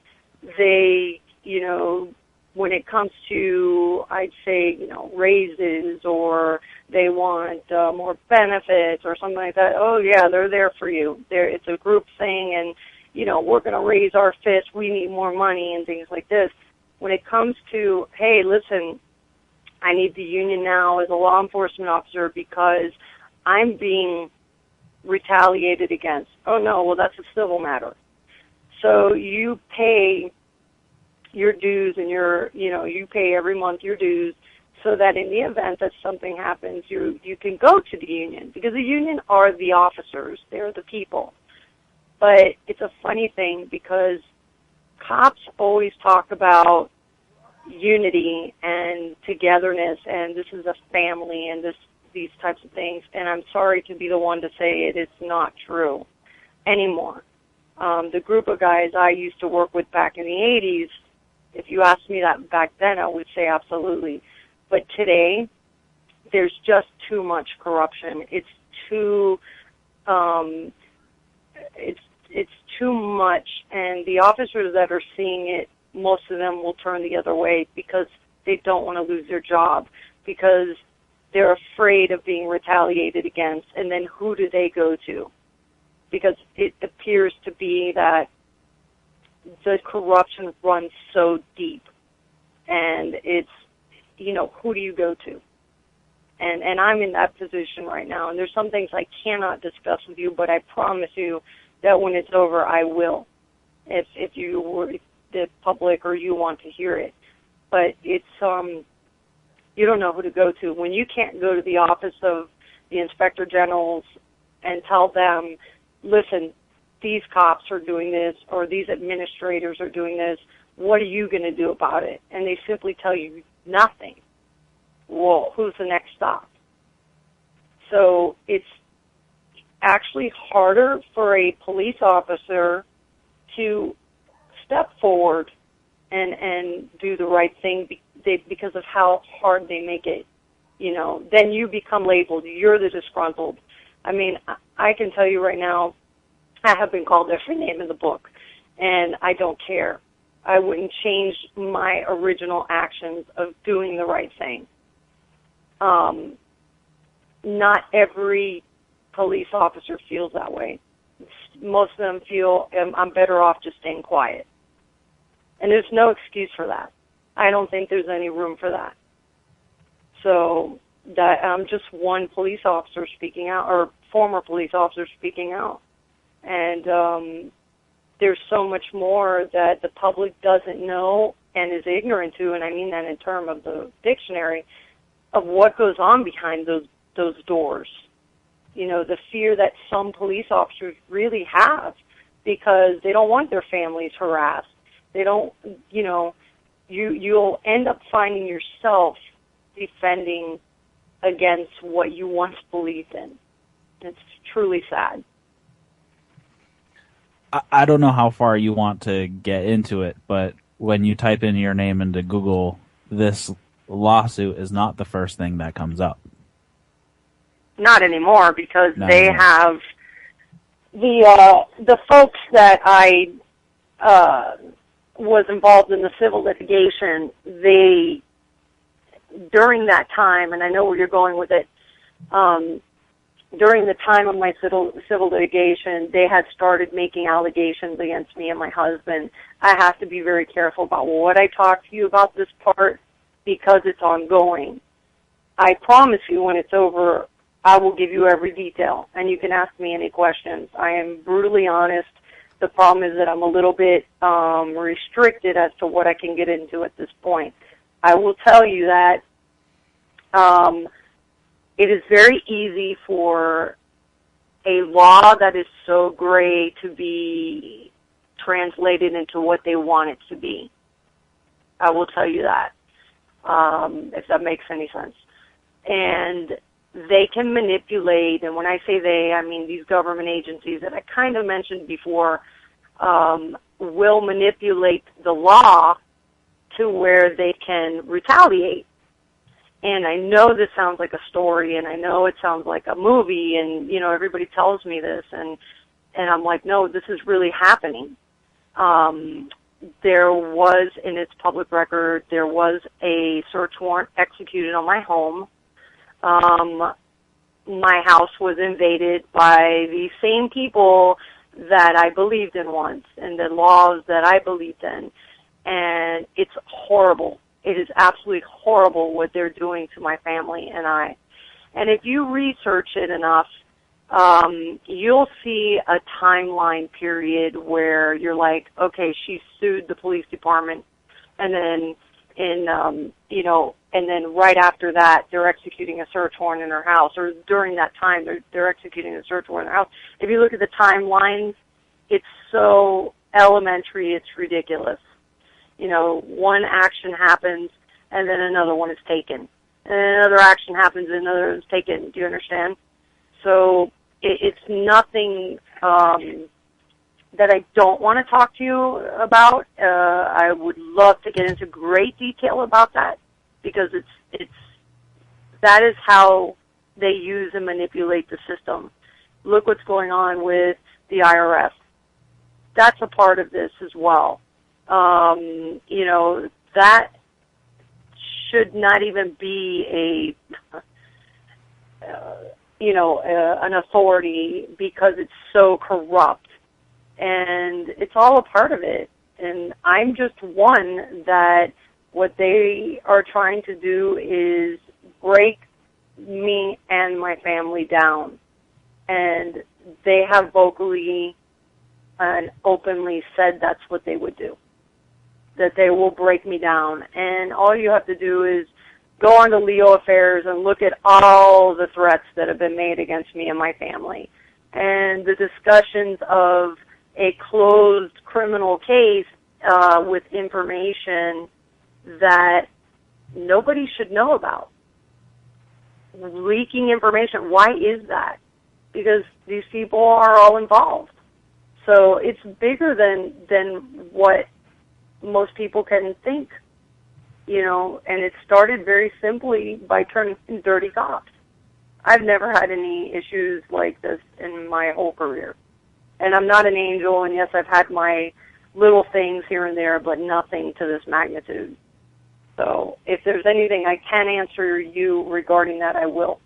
They, when it comes to, I'd say, raises, or they want more benefits or something like that, oh yeah, they're there for you. It's a group thing, and, we're going to raise our fist, we need more money and things like this. When it comes to, hey, listen, I need the union now as a law enforcement officer because I'm being retaliated against. Oh no, well that's a civil matter. So you pay your dues and you pay every month your dues so that in the event that something happens, you can go to the union, because the union are the officers. They're the people. But it's a funny thing because cops always talk about unity and togetherness and this is a family and these types of things. And I'm sorry to be the one to say it. It's not true anymore. The group of guys I used to work with back in the 80s, if you asked me that back then, I would say absolutely. But today, there's just too much corruption. It's too, it's too much, and the officers that are seeing it, most of them will turn the other way because they don't want to lose their job, because they're afraid of being retaliated against. And then who do they go to? Because it appears to be that the corruption runs so deep, and it's, who do you go to? And I'm in that position right now, and there's some things I cannot discuss with you, but I promise you that when it's over, I will, if you were the public or you want to hear it. But it's You don't know who to go to. When you can't go to the office of the Inspector Generals and tell them, listen, these cops are doing this or these administrators are doing this, what are you going to do about it? And they simply tell you nothing. Well, who's the next stop? So it's actually harder for a police officer to step forward and do the right thing because of how hard they make it. You know, then you become labeled. You're the disgruntled. I mean, I can tell you right now, I have been called every name in the book, and I don't care. I wouldn't change my original actions of doing the right thing. Not every police officer feels that way. Most of them feel I'm better off just staying quiet. And there's no excuse for that. I don't think there's any room for that. So that I'm just one police officer speaking out, or former police officer speaking out. And there's so much more that the public doesn't know and is ignorant to, and I mean that in terms of the dictionary, of what goes on behind those doors. You know, the fear that some police officers really have because they don't want their families harassed. They don't, you know, you'll end up finding yourself defending against what you once believed in. It's truly sad. I don't know how far you want to get into it, but when you type in your name into Google, this lawsuit is not the first thing that comes up. Not anymore, because Not they anymore. have the folks that I was involved in the civil litigation. They, during that time, and I know where you're going with it, during the time of my civil litigation, they had started making allegations against me and my husband. I have to be very careful about what I talk to you about this part because it's ongoing. I promise you when it's over, I will give you every detail, and you can ask me any questions. I am brutally honest. The problem is that I'm a little bit restricted as to what I can get into at this point. I will tell you that it is very easy for a law that is so gray to be translated into what they want it to be. I will tell you that, if that makes any sense. And they can manipulate, and when I say they, I mean these government agencies that I kind of mentioned before, will manipulate the law to where they can retaliate. And I know this sounds like a story, and I know it sounds like a movie, and, you know, everybody tells me this, and I'm like, no, this is really happening. There was, in its public record, there was a search warrant executed on my home. My house was invaded by the same people that I believed in once, and the laws that I believed in. And it's horrible. It is absolutely horrible what they're doing to my family and I. And if you research it enough, you'll see a timeline period where you're like, okay, she sued the police department, and then and then right after that, they're executing a search warrant in her house, or during that time, they're executing a search warrant in her house. If you look at the timelines, it's so elementary, it's ridiculous. You know, one action happens, and then another one is taken. And another action happens, and another is taken. Do you understand? So it's nothing that I don't want to talk to you about. I would love to get into great detail about that, because that is how they use and manipulate the system. Look what's going on with the IRS. That's a part of this as well. You know, that should not even be an authority, because it's so corrupt. And it's all a part of it. And I'm just one that what they are trying to do is break me and my family down. And they have vocally and openly said that's what they would do, that they will break me down. And all you have to do is go on to Leo Affairs and look at all the threats that have been made against me and my family, and the discussions of a closed criminal case with information that nobody should know about. Leaking information. Why is that? Because these people are all involved. So it's bigger than what most people can think, you know, and it started very simply by turning dirty cops. I've never had any issues like this in my whole career. And I'm not an angel, and yes, I've had my little things here and there, but nothing to this magnitude. So if there's anything I can answer you regarding that, I will.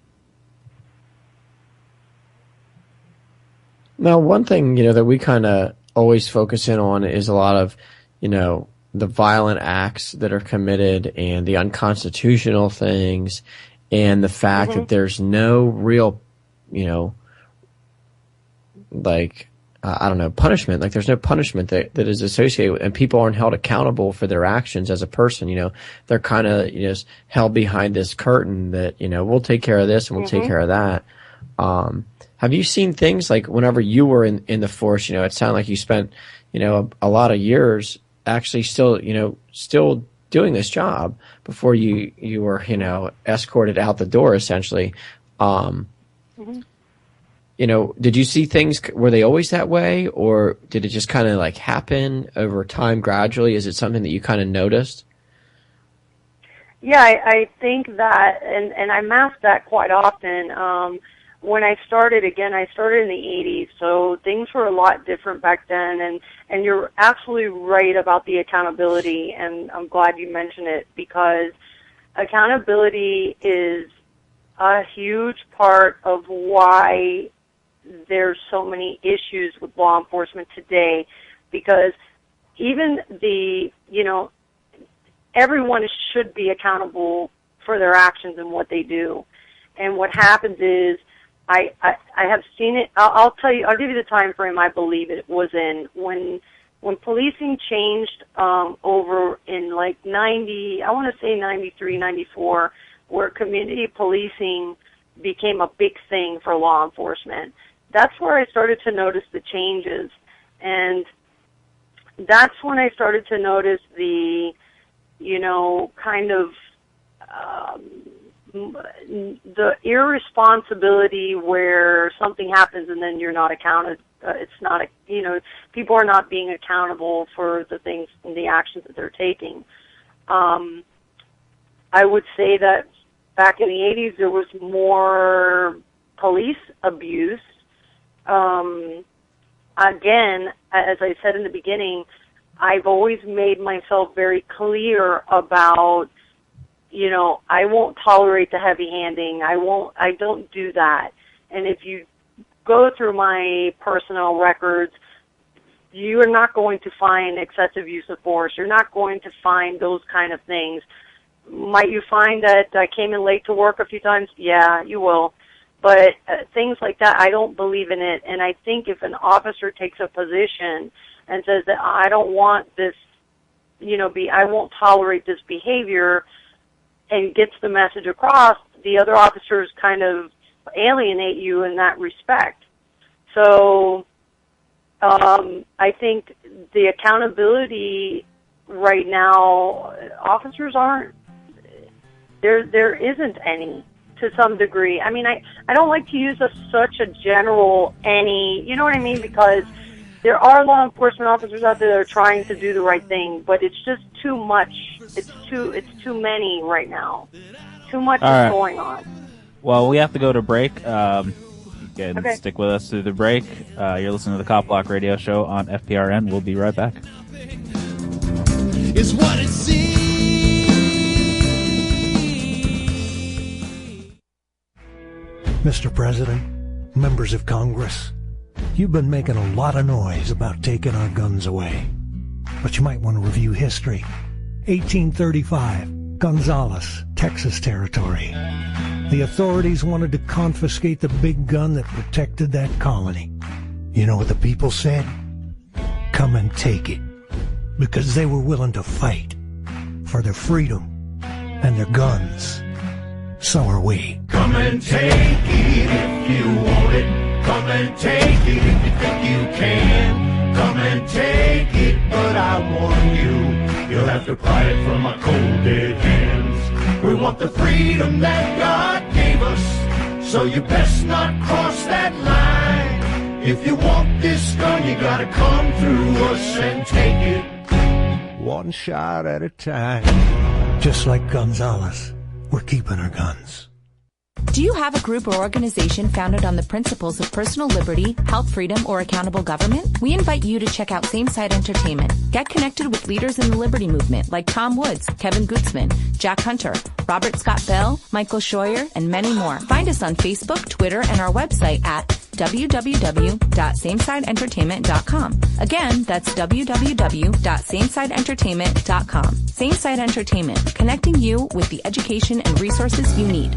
Now, one thing, you know, that we kind of always focus in on is a lot of, you know, the violent acts that are committed and the unconstitutional things and the fact that there's no real, you know, like, I don't know, punishment. Like, there's no punishment that is associated with, and people aren't held accountable for their actions as a person. You know, they're kind of, you know, held behind this curtain that, you know, we'll take care of this and we'll take care of that. Have you seen things like whenever you were in the force, you know, it sounded like you spent, you know, a lot of years actually still doing this job before you were, you know, escorted out the door, essentially. You know, did you see things, were they always that way, or did it just kind of like happen over time gradually? Is it something that you kind of noticed? Yeah, I think that, and I masked that quite often. When I started in the 80s, so things were a lot different back then, and you're absolutely right about the accountability, and I'm glad you mentioned it, because accountability is a huge part of why there's so many issues with law enforcement today, because even everyone should be accountable for their actions and what they do. And what happens is, I have seen it. I'll tell you. I'll give you the time frame I believe it was in when policing changed over in like 90. I want to say 93, 94, where community policing became a big thing for law enforcement. That's where I started to notice the changes, and that's when I started to notice the, you know, kind of the irresponsibility where something happens and then you're not accounted. It's not, you know, people are not being accountable for the things and the actions that they're taking. I would say that back in the 80s there was more police abuse. Again, as I said in the beginning, I've always made myself very clear about, you know, I won't tolerate the heavy-handing. I don't do that. And if you go through my personnel records, you are not going to find excessive use of force. You're not going to find those kind of things. Might you find that I came in late to work a few times? Yeah, you will. But things like that, I don't believe in it. And I think if an officer takes a position and says that I don't want this, you know, I won't tolerate this behavior, and gets the message across, the other officers kind of alienate you in that respect. So I think the accountability right now, officers aren't, there isn't any to some degree. I mean, I don't like to use such a general any, you know what I mean, because there are law enforcement officers out there that are trying to do the right thing, but it's just too much. It's too many right now. Too much is going on. Well, we have to go to break. You can stick with us through the break. You're listening to the CopBlock Radio Show on FPRN. We'll be right back. It's what it seems. Mr. President, members of Congress, you've been making a lot of noise about taking our guns away. But you might want to review history. 1835, Gonzales, Texas Territory. The authorities wanted to confiscate the big gun that protected that colony. You know what the people said? Come and take it. Because they were willing to fight for their freedom and their guns. So are we. Come and take it if you want it. Come and take it if you think you can. Come and take it, but I warn you, you'll have to pry it from my cold dead hands. We want the freedom that God gave us, so you best not cross that line. If you want this gun, you gotta come through us and take it. One shot at a time. Just like Gonzalez, we're keeping our guns. Do you have a group or organization founded on the principles of personal liberty, health freedom, or accountable government? We invite you to check out Same Side Entertainment. Get connected with leaders in the liberty movement like Tom Woods, Kevin Gutzman, Jack Hunter, Robert Scott Bell, Michael Scheuer, and many more. Find us on Facebook, Twitter, and our website at www.samesideentertainment.com. Again, that's www.samesideentertainment.com. Same Side Entertainment, connecting you with the education and resources you need.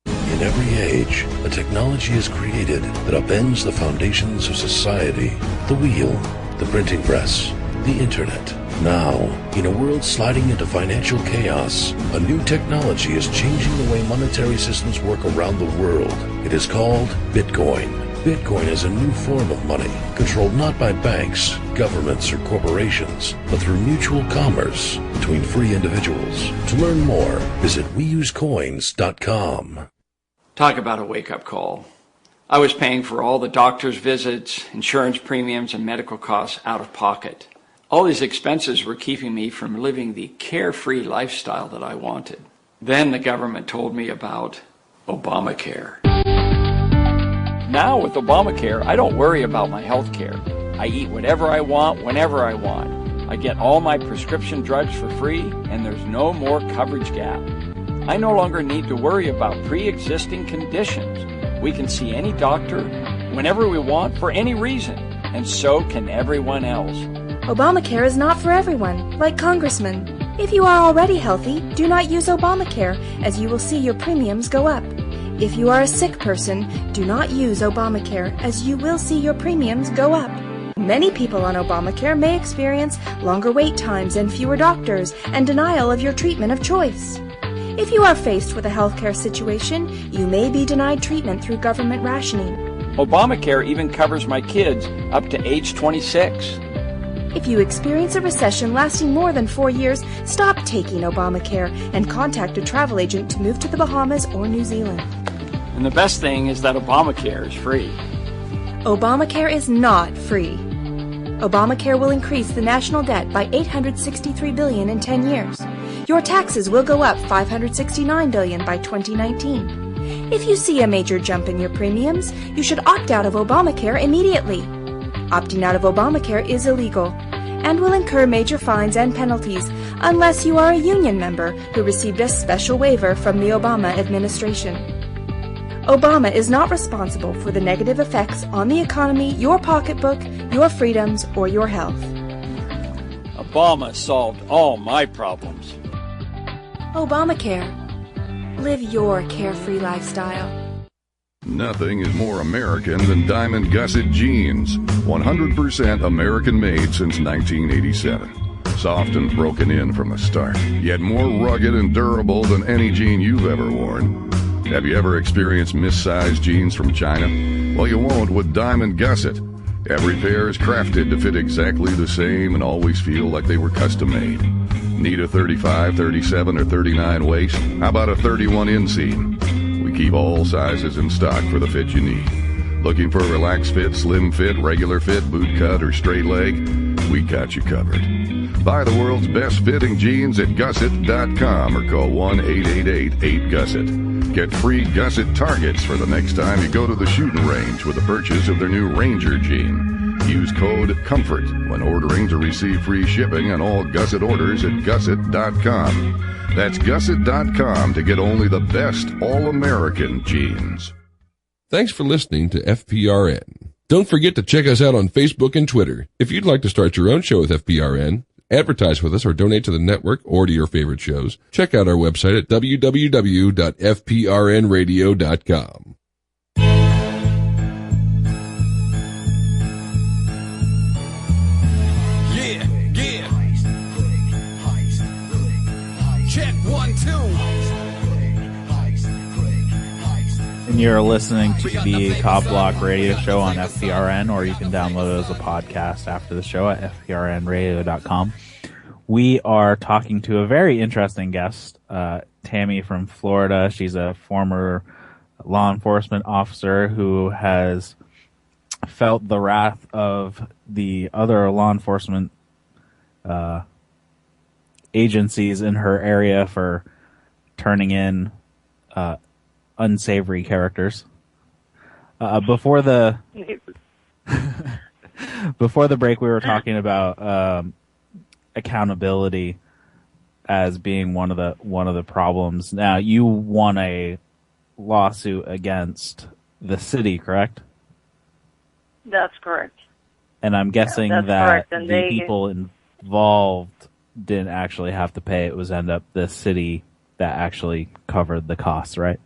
In every age, a technology is created that upends the foundations of society. The wheel, the printing press, the internet. Now, in a world sliding into financial chaos, a new technology is changing the way monetary systems work around the world. It is called Bitcoin. Bitcoin is a new form of money, controlled not by banks, governments, or corporations, but through mutual commerce between free individuals. To learn more, visit weusecoins.com. Talk about a wake-up call. I was paying for all the doctor's visits, insurance premiums, and medical costs out of pocket. All these expenses were keeping me from living the carefree lifestyle that I wanted. Then the government told me about Obamacare. Now with Obamacare, I don't worry about my health care. I eat whatever I want, whenever I want. I get all my prescription drugs for free, and there's no more coverage gap. I no longer need to worry about pre-existing conditions. We can see any doctor whenever we want for any reason, and so can everyone else. Obamacare is not for everyone, like Congressman. If you are already healthy, do not use Obamacare, as you will see your premiums go up. If you are a sick person, do not use Obamacare, as you will see your premiums go up. Many people on Obamacare may experience longer wait times and fewer doctors, and denial of your treatment of choice. If you are faced with a healthcare situation, you may be denied treatment through government rationing. Obamacare even covers my kids up to age 26. If you experience a recession lasting more than 4 years, stop taking Obamacare and contact a travel agent to move to the Bahamas or New Zealand. And the best thing is that Obamacare is free. Obamacare is not free. Obamacare will increase the national debt by $863 billion in 10 years. Your taxes will go up $569 billion by 2019. If you see a major jump in your premiums, you should opt out of Obamacare immediately. Opting out of Obamacare is illegal and will incur major fines and penalties unless you are a union member who received a special waiver from the Obama administration. Obama is not responsible for the negative effects on the economy, your pocketbook, your freedoms, or your health. Obama solved all my problems. Obamacare. Live your carefree lifestyle. Nothing is more American than Diamond Gusset jeans. 100% American made since 1987. Soft and broken in from the start, yet more rugged and durable than any jean you've ever worn. Have you ever experienced missized jeans from China? Well, you won't with Diamond Gusset. Every pair is crafted to fit exactly the same and always feel like they were custom made. Need a 35, 37, or 39 waist? How about a 31 inseam? We keep all sizes in stock for the fit you need. Looking for a relaxed fit, slim fit, regular fit, boot cut, or straight leg? We got you covered. Buy the world's best fitting jeans at Gusset.com or call 1-888-8GUSSET. Get free Gusset targets for the next time you go to the shooting range with the purchase of their new Ranger jean. Use code COMFORT when ordering to receive free shipping on all Gusset orders at Gusset.com. That's Gusset.com to get only the best all-American jeans. Thanks for listening to FPRN. Don't forget to check us out on Facebook and Twitter. If you'd like to start your own show with FPRN, advertise with us, or donate to the network or to your favorite shows, check out our website at www.fprnradio.com. Check 1, And you're listening to the CopBlock Radio Show on FPRN, or you can download it as a podcast after the show at FPRNradio.com. We are talking to a very interesting guest, Tammy from Florida. She's a former law enforcement officer who has felt the wrath of the other law enforcement agencies in her area for turning in unsavory characters. Before the break, we were talking about accountability as being one of the problems. Now, you won a lawsuit against the city, correct? That's correct. And I'm guessing that and the people involved didn't actually have to pay. It was end up the city that actually covered the costs, right?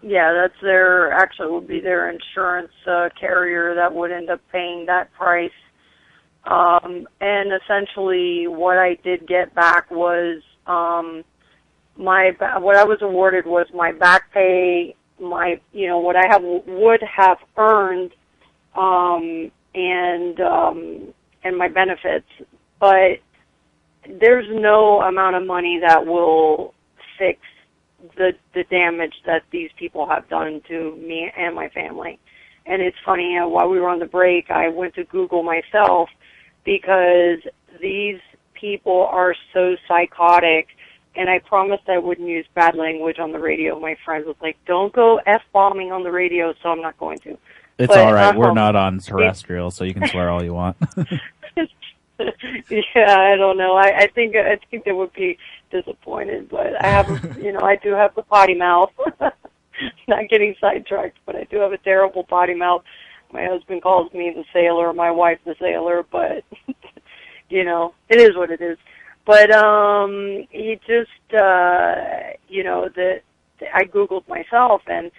Yeah, would be their insurance carrier that would end up paying that price. And essentially what I did get back was what I was awarded was my back pay, what I would have earned, and my benefits. But there's no amount of money that will fix the damage that these people have done to me and my family. And it's funny, while we were on the break, I went to Google myself because these people are so psychotic, and I promised I wouldn't use bad language on the radio. My friend was like, don't go F-bombing on the radio, so I'm not going to. It's all right. We're not on terrestrial, so you can swear all you want. Yeah, I don't know. I think they would be disappointed, but I have, I do have the potty mouth. Not getting sidetracked, but I do have a terrible potty mouth. My husband calls me the sailor, my wife the sailor, but it is what it is. But he just, I Googled myself, and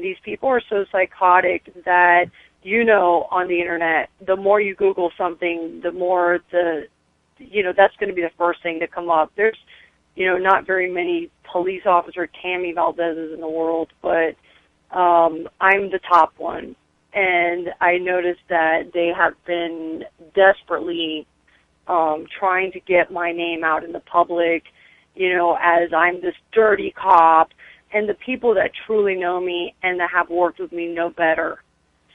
these people are so psychotic that, on the internet, the more you Google something, the more that's going to be the first thing to come up. There's, not very many police officer Tammy Valdes in the world, but I'm the top one. And I noticed that they have been desperately trying to get my name out in the public, as I'm this dirty cop. And the people that truly know me and that have worked with me know better.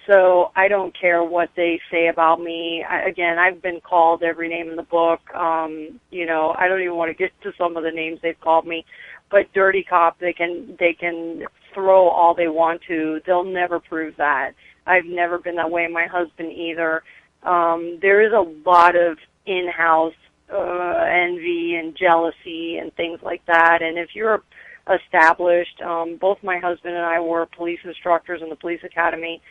So I don't care what they say about me. I've been called every name in the book. I don't even want to get to some of the names they've called me. But dirty cop, they can throw all they want to. They'll never prove that. I've never been that way. My husband either. There is a lot of in-house envy and jealousy and things like that. And if you're established, both my husband and I were police instructors in the police academy,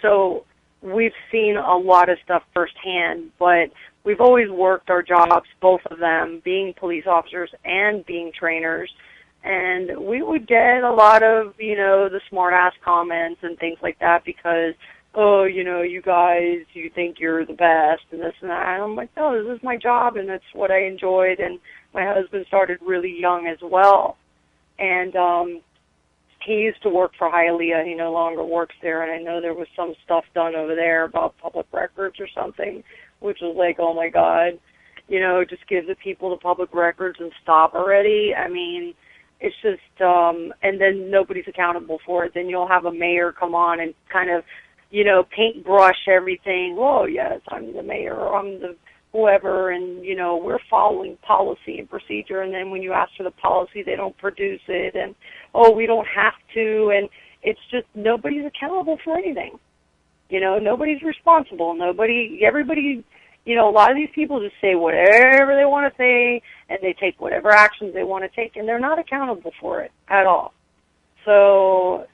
so we've seen a lot of stuff firsthand, but we've always worked our jobs, both of them, being police officers and being trainers, and we would get a lot of, the smart-ass comments and things like that because, you guys, you think you're the best and this and that. And I'm like, no, this is my job, and it's what I enjoyed, and my husband started really young as well. And he used to work for Hialeah. He no longer works there, and I know there was some stuff done over there about public records or something, which was like, oh, my God, just give the people the public records and stop already. I mean, it's just, and then nobody's accountable for it. Then you'll have a mayor come on and kind of, paintbrush everything. Whoa, yes, I'm the mayor, or I'm the whoever, and, we're following policy and procedure, and then when you ask for the policy, they don't produce it, and, we don't have to, and it's just nobody's accountable for anything. Nobody's responsible. Everybody, a lot of these people just say whatever they want to say, and they take whatever actions they want to take, and they're not accountable for it at all. So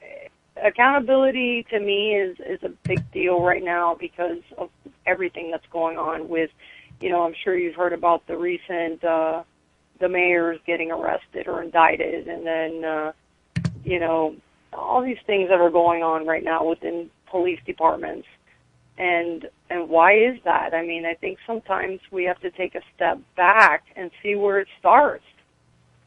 accountability to me is a big deal right now because of everything that's going on with, I'm sure you've heard about the recent, the mayors getting arrested or indicted, and then, all these things that are going on right now within police departments. And why is that? I mean, I think sometimes we have to take a step back and see where it starts.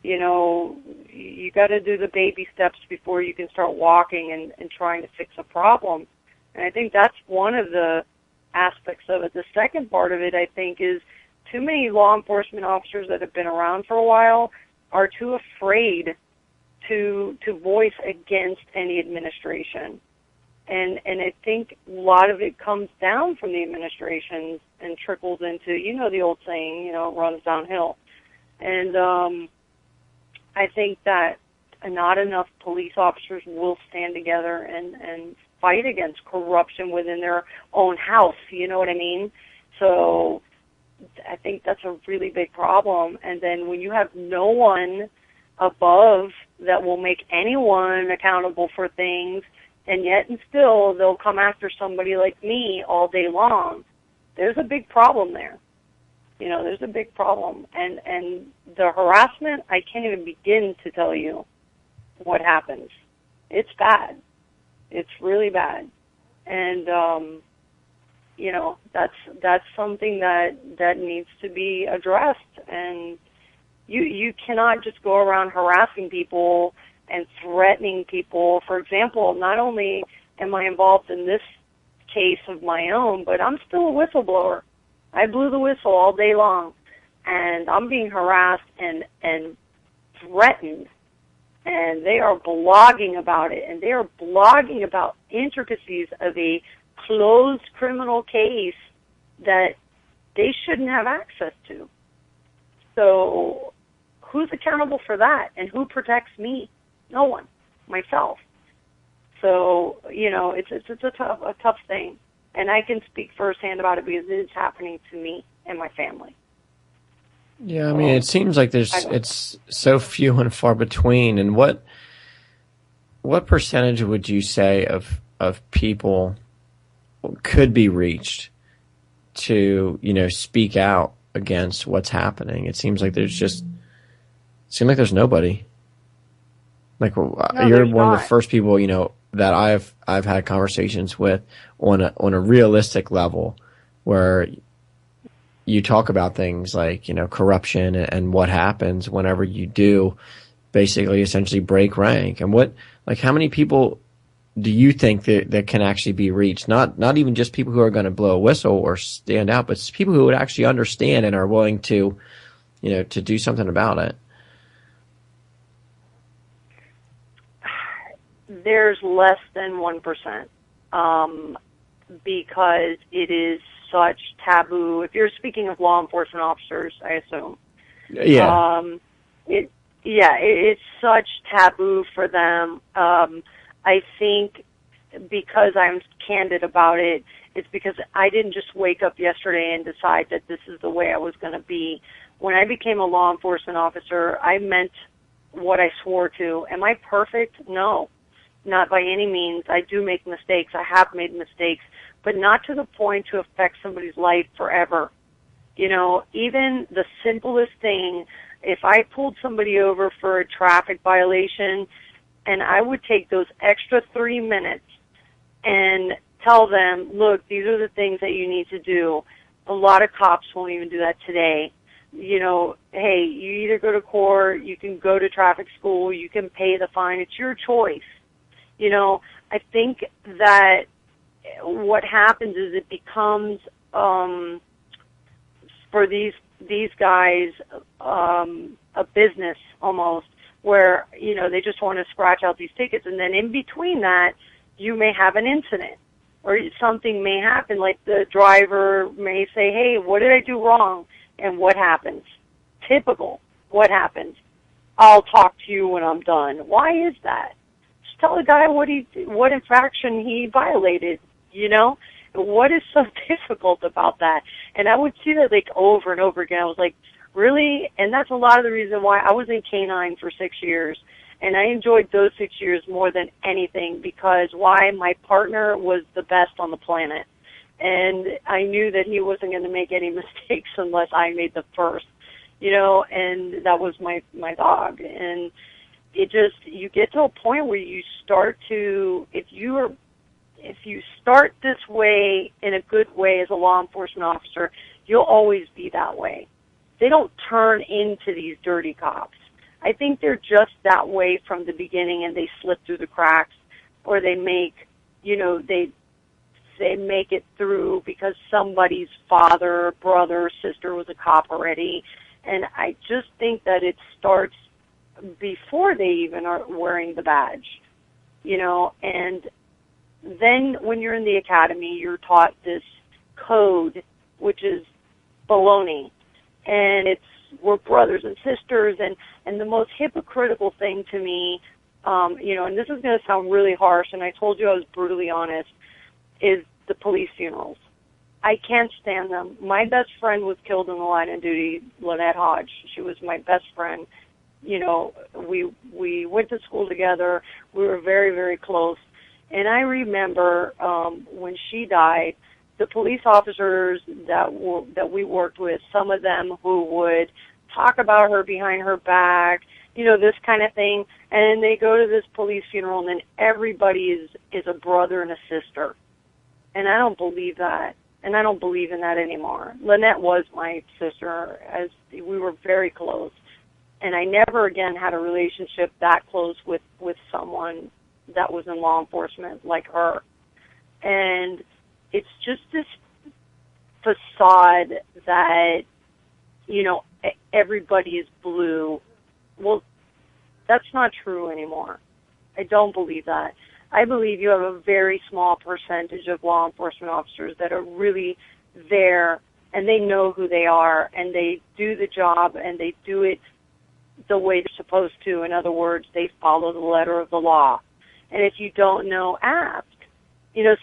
You know, you got to do the baby steps before you can start walking and trying to fix a problem. And I think that's one of the aspects of it. The second part of it, I think, is too many law enforcement officers that have been around for a while are too afraid to voice against any administration. And I think a lot of it comes down from the administrations and trickles into, you know, the old saying, you know, it runs downhill. And I think that not enough police officers will stand together and fight against corruption within their own house, you know what I mean? So I think that's a really big problem. And then when you have no one above that will make anyone accountable for things, and yet and still they'll come after somebody like me all day long, there's a big problem there. You know, there's a big problem. And the harassment, I can't even begin to tell you what happens. It's bad. It's really bad. And, you know, that's something that needs to be addressed. And you cannot just go around harassing people and threatening people. For example, not only am I involved in this case of my own, but I'm still a whistleblower. I blew the whistle all day long, and I'm being harassed and threatened, and they are blogging about it, and they are blogging about intricacies of a closed criminal case that they shouldn't have access to. So who's accountable for that, and who protects me? No one, myself. So, you know, it's a tough thing. And I can speak firsthand about it because it is happening to me and my family. Yeah, I mean, it seems like it's so few and far between. And what percentage would you say of people could be reached to, you know, speak out against what's happening? It seems like there's nobody. Like, you're one of the first people, you know, that I've had conversations with on a realistic level, where you talk about things like, you know, corruption and what happens whenever you do basically essentially break rank. And how many people do you think that can actually be reached? Not even just people who are going to blow a whistle or stand out, but people who would actually understand and are willing to, you know, to do something about it. There's less than 1%, because it is such taboo. If you're speaking of law enforcement officers, I assume. Yeah. It's such taboo for them. I think because I'm candid about it, it's because I didn't just wake up yesterday and decide that this is the way I was going to be. When I became a law enforcement officer, I meant what I swore to. Am I perfect? No. Not by any means. I do make mistakes. I have made mistakes, but not to the point to affect somebody's life forever. You know, even the simplest thing, if I pulled somebody over for a traffic violation, and I would take those extra 3 minutes and tell them, look, these are the things that you need to do. A lot of cops won't even do that today. You know, hey, you either go to court, you can go to traffic school, you can pay the fine. It's your choice. You know, I think that what happens is it becomes, for these guys, a business almost, where, you know, they just want to scratch out these tickets. And then in between that, you may have an incident or something may happen, like the driver may say, hey, what did I do wrong? And what happens? Typical. What happens? I'll talk to you when I'm done. Why is that? Tell the guy what infraction he violated, you know? What is so difficult about that? And I would see that like over and over again. I was like, really? And that's a lot of the reason why I was in K-9 for 6 years. And I enjoyed those 6 years more than anything, because why? My partner was the best on the planet. And I knew that he wasn't going to make any mistakes unless I made the first, you know, and that was my dog. And it just, you get to a point where you start to, if you start this way in a good way as a law enforcement officer, you'll always be that way. They don't turn into these dirty cops. I think they're just that way from the beginning, and they slip through the cracks, or they make, they make it through because somebody's father, brother, sister was a cop already. And I just think that it starts before they even are wearing the badge, and then when you're in the academy, you're taught this code, which is baloney, and we're brothers and sisters, and the most hypocritical thing to me, and this is going to sound really harsh, and I told you I was brutally honest, is the police funerals. I can't stand them. My best friend was killed in the line of duty, Lynette Hodge. She was my best friend. We went to school together. We were very, very close. And I remember when she died, the police officers that we worked with, some of them who would talk about her behind her back, this kind of thing, and then they go to this police funeral, and then everybody is a brother and a sister. And I don't believe that. And I don't believe in that anymore. Lynette was my sister, as we were very close. And I never again had a relationship that close with someone that was in law enforcement like her. And it's just this facade that, everybody is blue. Well, that's not true anymore. I don't believe that. I believe you have a very small percentage of law enforcement officers that are really there, and they know who they are, and they do the job, and they do it the way they're supposed to. In other words, they follow the letter of the law. And if you don't know, ask.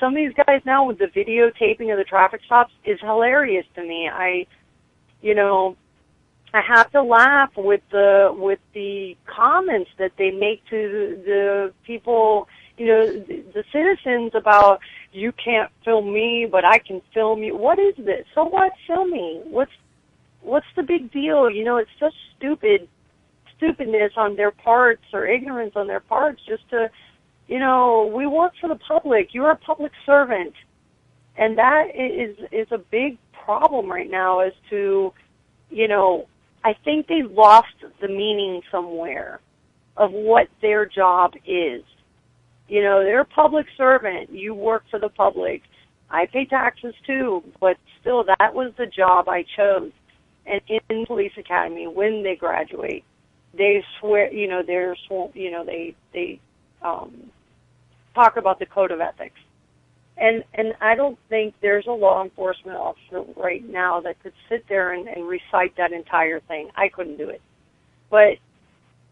Some of these guys now with the videotaping of the traffic stops is hilarious to me. I have to laugh with the comments that they make to the people, the citizens about, you can't film me, but I can film you. What is this? So what? Film me. What's the big deal? It's such stupidness on their parts, or ignorance on their parts, just to, we work for the public. You're a public servant. And that is a big problem right now as to, I think they lost the meaning somewhere of what their job is. They're a public servant. You work for the public. I pay taxes too, but still, that was the job I chose. And in police academy, when they graduate, they swear, they talk about the code of ethics. And I don't think there's a law enforcement officer right now that could sit there and recite that entire thing. I couldn't do it. But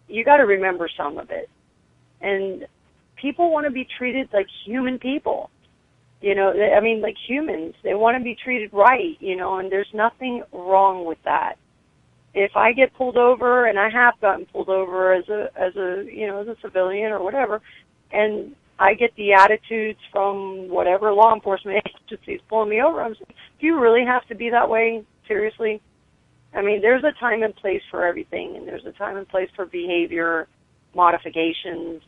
you got to remember some of it. And people want to be treated like human people. Like humans. They want to be treated right, and there's nothing wrong with that. If I get pulled over, and I have gotten pulled over as a civilian or whatever, and I get the attitudes from whatever law enforcement agency is pulling me over, I'm saying, do you really have to be that way? Seriously? There's a time and place for everything, and there's a time and place for behavior modifications,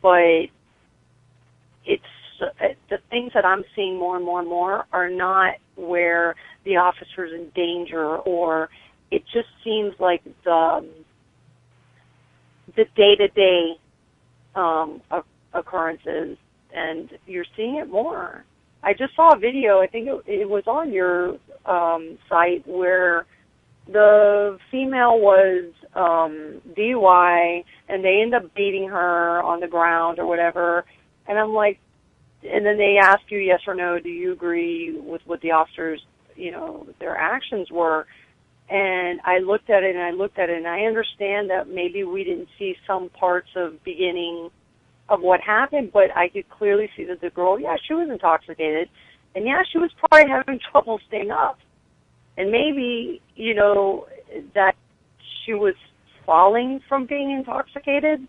but it's the things that I'm seeing more and more and more are not where the officer's in danger, or it just seems like the day-to-day occurrences, and you're seeing it more. I just saw a video, I think it was on your site, where the female was DUI, and they end up beating her on the ground or whatever, and I'm like, and then they ask you yes or no, do you agree with what the officers, their actions were? And I looked at it, and I understand that maybe we didn't see some parts of beginning of what happened, but I could clearly see that the girl, she was intoxicated, and she was probably having trouble staying up. And maybe, that she was falling from being intoxicated,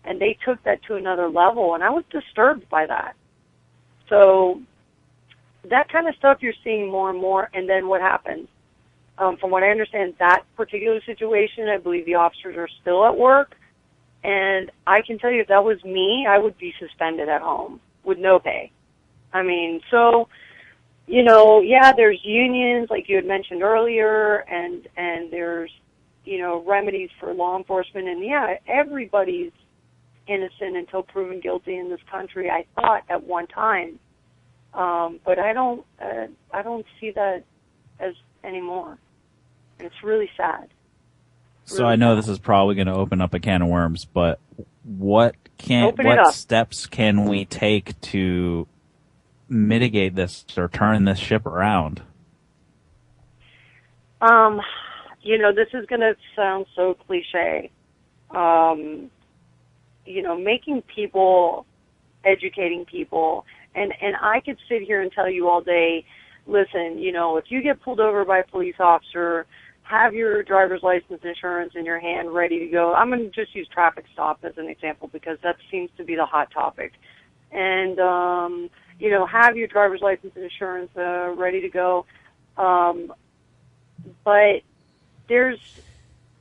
and they took that to another level, and I was disturbed by that. So that kind of stuff you're seeing more and more, and then what happens? From what I understand, that particular situation, I believe the officers are still at work, and I can tell you if that was me, I would be suspended at home with no pay. So, there's unions, like you had mentioned earlier, and there's, remedies for law enforcement. And yeah, everybody's innocent until proven guilty in this country, I thought at one time. But I don't see that as anymore. And it's really sad. So I know this is probably going to open up a can of worms, but what steps can we take to mitigate this or turn this ship around? This is going to sound so cliche. Making people, educating people, and I could sit here and tell you all day, listen, if you get pulled over by a police officer, have your driver's license insurance in your hand ready to go. I'm going to just use traffic stop as an example because that seems to be the hot topic. And, have your driver's license and insurance ready to go. But there's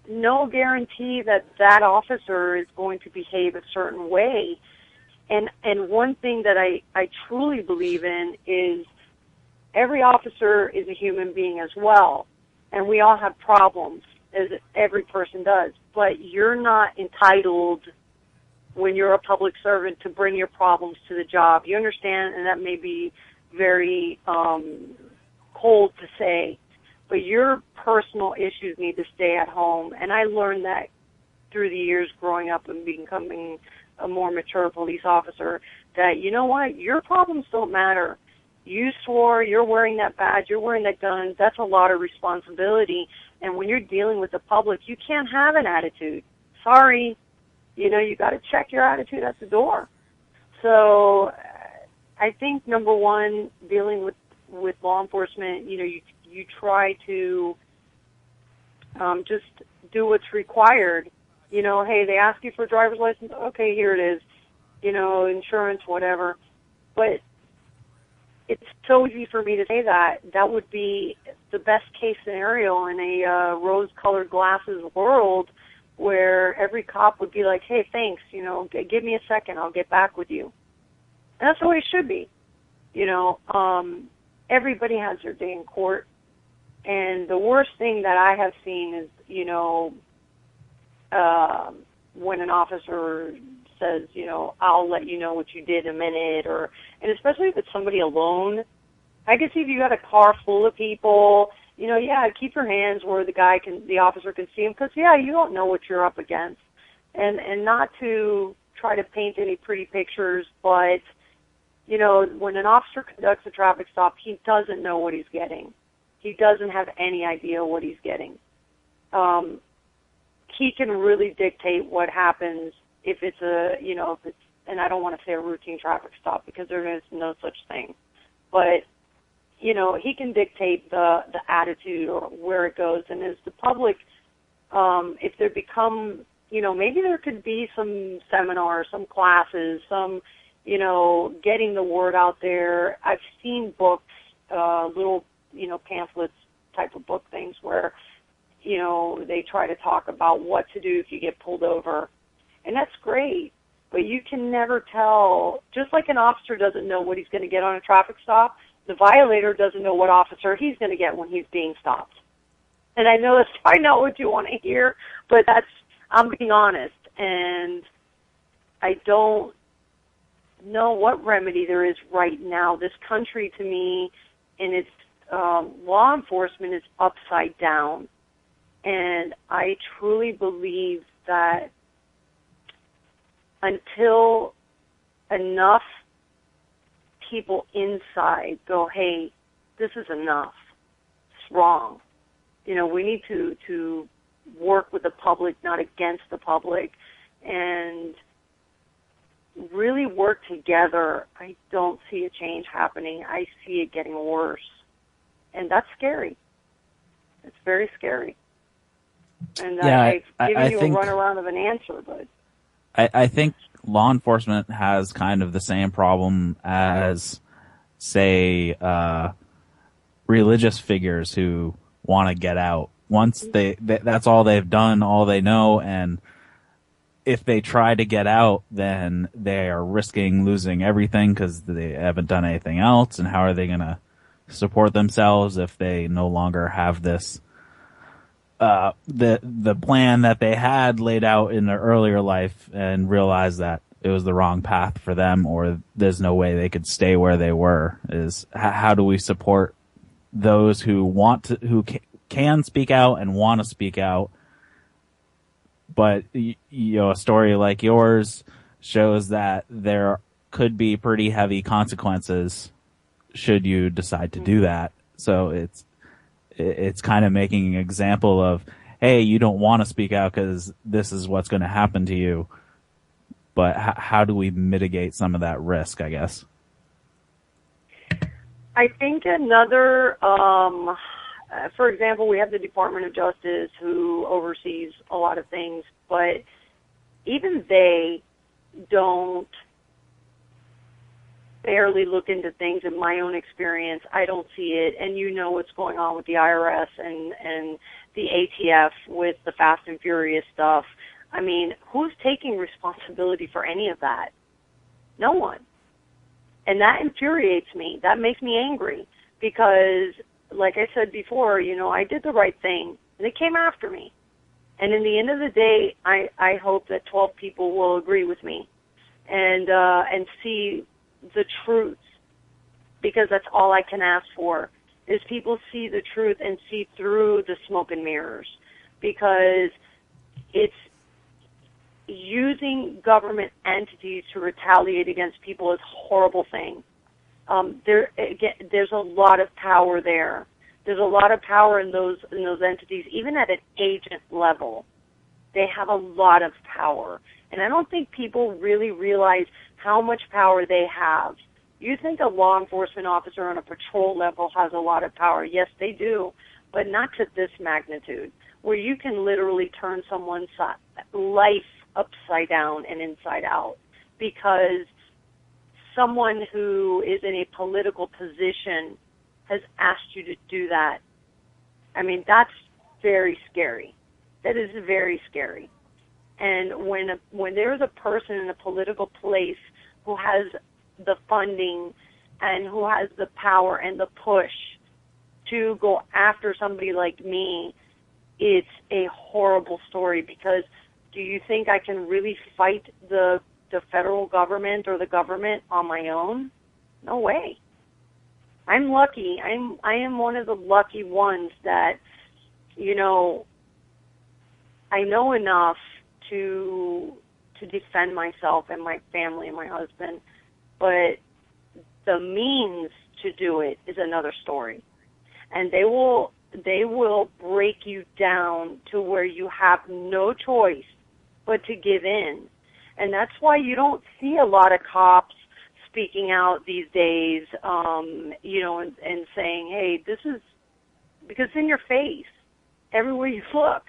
no guarantee that that officer is going to behave a certain way. And one thing that I truly believe in is every officer is a human being as well. And we all have problems, as every person does. But you're not entitled, when you're a public servant, to bring your problems to the job. You understand? And that may be very cold to say. But your personal issues need to stay at home. And I learned that through the years growing up and becoming a more mature police officer, that, you know what, your problems don't matter. You swore, you're wearing that badge, you're wearing that gun, that's a lot of responsibility. And when you're dealing with the public, you can't have an attitude. Sorry. You got to check your attitude at the door. So I think, number one, dealing with law enforcement, you try to just do what's required. Hey, they ask you for a driver's license, okay, here it is. Insurance, whatever. But it's so easy for me to say that. That would be the best case scenario in a rose-colored glasses world, where every cop would be like, hey, thanks, give me a second, I'll get back with you. And that's the way it should be. Everybody has their day in court. And the worst thing that I have seen is, when an officer says, I'll let you know what you did in a minute, and especially if it's somebody alone. I can see if you got a car full of people, keep your hands where the officer can see them, because, you don't know what you're up against. And not to try to paint any pretty pictures, but, when an officer conducts a traffic stop, he doesn't know what he's getting. He doesn't have any idea what he's getting. He can really dictate what happens if it's and I don't want to say a routine traffic stop because there is no such thing. But, he can dictate the attitude or where it goes. And as the public, if there become, maybe there could be some seminars, some classes, some, getting the word out there. I've seen books, little, pamphlets type of book things where, they try to talk about what to do if you get pulled over. And that's great, but you can never tell. Just like an officer doesn't know what he's going to get on a traffic stop, the violator doesn't know what officer he's going to get when he's being stopped. And I know that's probably not what you want to hear, but I'm being honest. And I don't know what remedy there is right now. This country, to me, and its law enforcement is upside down. And I truly believe that until enough people inside go, hey, this is enough, it's wrong. We need to work with the public, not against the public, and really work together. I don't see a change happening. I see it getting worse. And that's scary. It's very scary. And I've given you a runaround of an answer, but I think law enforcement has kind of the same problem as, say, religious figures who want to get out. Once that's all they've done, all they know, and if they try to get out, then they are risking losing everything because they haven't done anything else. And how are they going to support themselves if they no longer have this the plan that they had laid out in their earlier life and realized that it was the wrong path for them, or there's no way they could stay where they were. Is how do we support those who can speak out and want to speak out, but a story like yours shows that there could be pretty heavy consequences should you decide to do that. So it's kind of making an example of, hey, you don't want to speak out because this is what's going to happen to you. But how do we mitigate some of that risk, I guess? I think another, for example, we have the Department of Justice who oversees a lot of things, but even they don't barely look into things. In my own experience, I don't see it, and you know what's going on with the IRS and the ATF with the Fast and Furious stuff. I mean, who's taking responsibility for any of that? No one. And that infuriates me. That makes me angry because, like I said before, I did the right thing, and they came after me. And in the end of the day, I hope that 12 people will agree with me and see the truth, because that's all I can ask for, is people see the truth and see through the smoke and mirrors, because it's using government entities to retaliate against people is a horrible thing. There's a lot of power there. There's a lot of power in those entities, even at an agent level. They have a lot of power. And I don't think people really realize how much power they have. You think a law enforcement officer on a patrol level has a lot of power. Yes, they do, but not to this magnitude, where you can literally turn someone's life upside down and inside out because someone who is in a political position has asked you to do that. I mean, that's very scary. That is very scary. And when there's a person in a political place who has the funding and who has the power and the push to go after somebody like me, it's a horrible story, because do you think I can really fight the federal government or the government on my own? No way. I'm lucky. I am one of the lucky ones that, I know enough to defend myself and my family and my husband, but the means to do it is another story. And they will break you down to where you have no choice but to give in. And that's why you don't see a lot of cops speaking out these days, and saying, hey, this is, because it's in your face everywhere you look.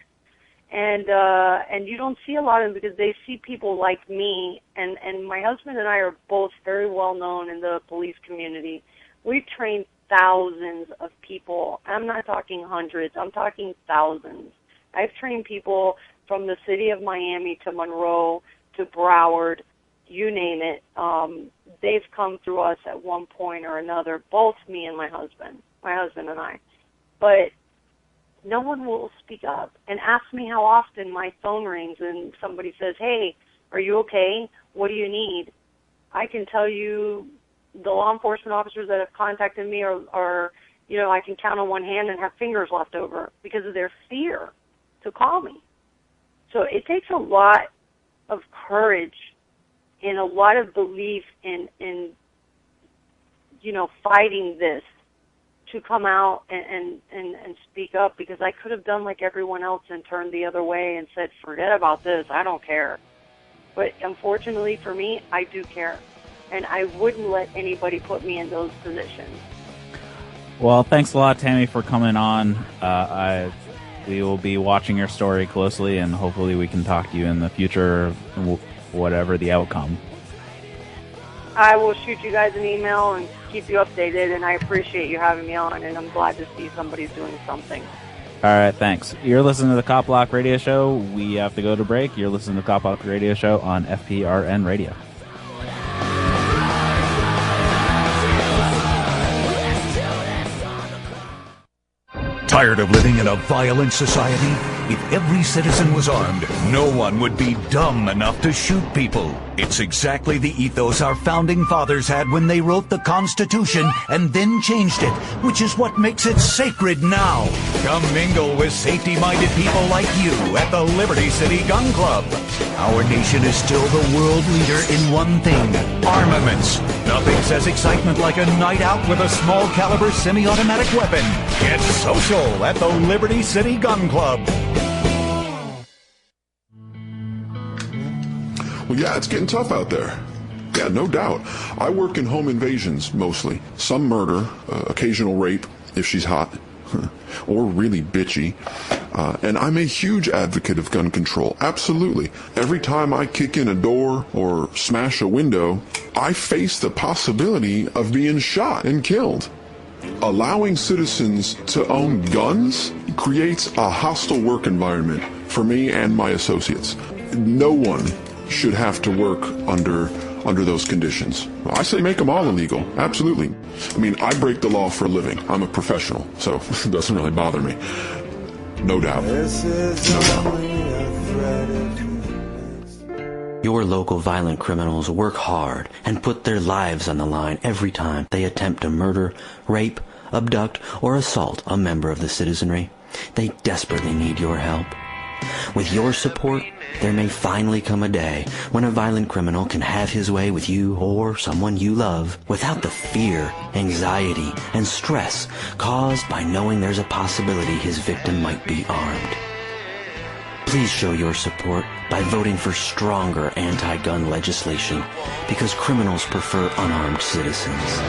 And you don't see a lot of them because they see people like me, and my husband and I are both very well known in the police community. We've trained thousands of people. I'm not talking hundreds, I'm talking thousands. I've trained people from the city of Miami to Monroe to Broward, you name it. They've come through us at one point or another, both me and my husband and I. But no one will speak up and ask me how often my phone rings and somebody says, hey, are you okay? What do you need? I can tell you the law enforcement officers that have contacted me are I can count on one hand and have fingers left over because of their fear to call me. So it takes a lot of courage and a lot of belief in fighting this, to come out and speak up, because I could have done like everyone else and turned the other way and said, forget about this, I don't care. But unfortunately for me, I do care. And I wouldn't let anybody put me in those positions. Well, thanks a lot, Tammy, for coming on. We will be watching your story closely, and hopefully we can talk to you in the future, whatever the outcome. I will shoot you guys an email and keep you updated, and I appreciate you having me on, and I'm glad to see somebody's doing something. All right, thanks. You're listening to the CopBlock Radio Show. We have to go to break. You're listening to the CopBlock Radio Show on FPRN Radio. Tired of living in a violent society? If every citizen was armed, no one would be dumb enough to shoot people. It's exactly the ethos our founding fathers had when they wrote the Constitution and then changed it, which is what makes it sacred now. Come mingle with safety-minded people like you at the Liberty City Gun Club. Our nation is still the world leader in one thing: armaments. Nothing says excitement like a night out with a small caliber semi-automatic weapon. Get social at the Liberty City Gun Club. Well, yeah, it's getting tough out there. Yeah, no doubt. I work in home invasions, mostly. Some murder, occasional rape, if she's hot, or really bitchy. And I'm a huge advocate of gun control, absolutely. Every time I kick in a door or smash a window, I face the possibility of being shot and killed. Allowing citizens to own guns creates a hostile work environment for me and my associates. No one should have to work under those conditions. I say make them all illegal, absolutely. I mean, I break the law for a living. I'm a professional, so it doesn't really bother me. No doubt. No doubt. Your local violent criminals work hard and put their lives on the line every time they attempt to murder, rape, abduct, or assault a member of the citizenry. They desperately need your help. With your support, there may finally come a day when a violent criminal can have his way with you or someone you love without the fear, anxiety, and stress caused by knowing there's a possibility his victim might be armed. Please show your support by voting for stronger anti-gun legislation, because criminals prefer unarmed citizens.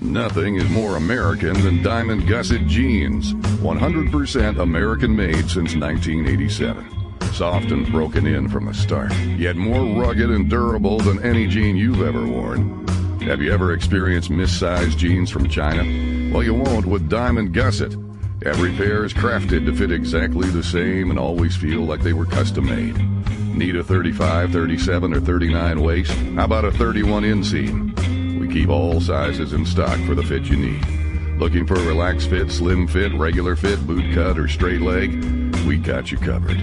Nothing is more American than Diamond Gusset jeans. 100% American-made since 1987. Soft and broken in from the start, yet more rugged and durable than any jean you've ever worn. Have you ever experienced missized jeans from China? Well, you won't with Diamond Gusset. Every pair is crafted to fit exactly the same and always feel like they were custom-made. Need a 35, 37, or 39 waist? How about a 31 inseam? We keep all sizes in stock for the fit you need. Looking for a relaxed fit, slim fit, regular fit, boot cut, or straight leg? We got you covered.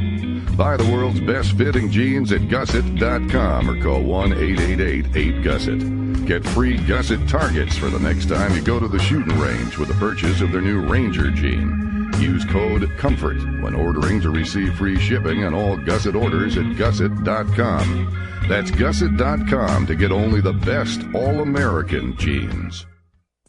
Buy the world's best fitting jeans at gusset.com or call 1-888-8-GUSSET. Get free Gusset targets for the next time you go to the shooting range with the purchase of their new Ranger jean. Use code COMFORT when ordering to receive free shipping on all Gusset orders at gusset.com. That's gusset.com to get only the best all-American jeans.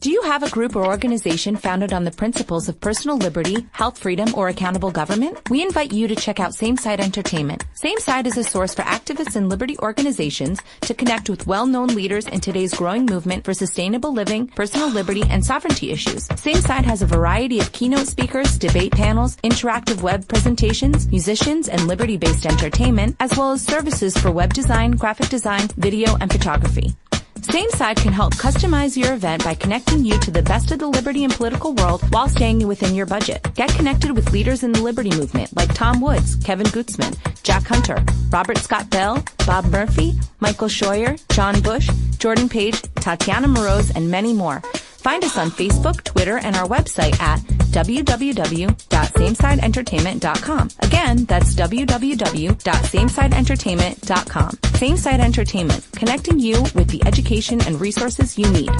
Do you have a group or organization founded on the principles of personal liberty, health freedom, or accountable government? We invite you to check out Same Side Entertainment. Same Side is a source for activists and liberty organizations to connect with well-known leaders in today's growing movement for sustainable living, personal liberty, and sovereignty issues. Same Side has a variety of keynote speakers, debate panels, interactive web presentations, musicians, and liberty-based entertainment, as well as services for web design, graphic design, video, and photography. Same Side can help customize your event by connecting you to the best of the liberty and political world while staying within your budget. Get connected with leaders in the liberty movement like Tom Woods, Kevin Gutzman, Jack Hunter, Robert Scott Bell, Bob Murphy, Michael Scheuer, John Bush, Jordan Page, Tatiana Moroz, and many more. Find us on Facebook, Twitter, and our website at www.samesideentertainment.com. Again, that's www.samesideentertainment.com. Same Side Entertainment, connecting you with the education and resources you need.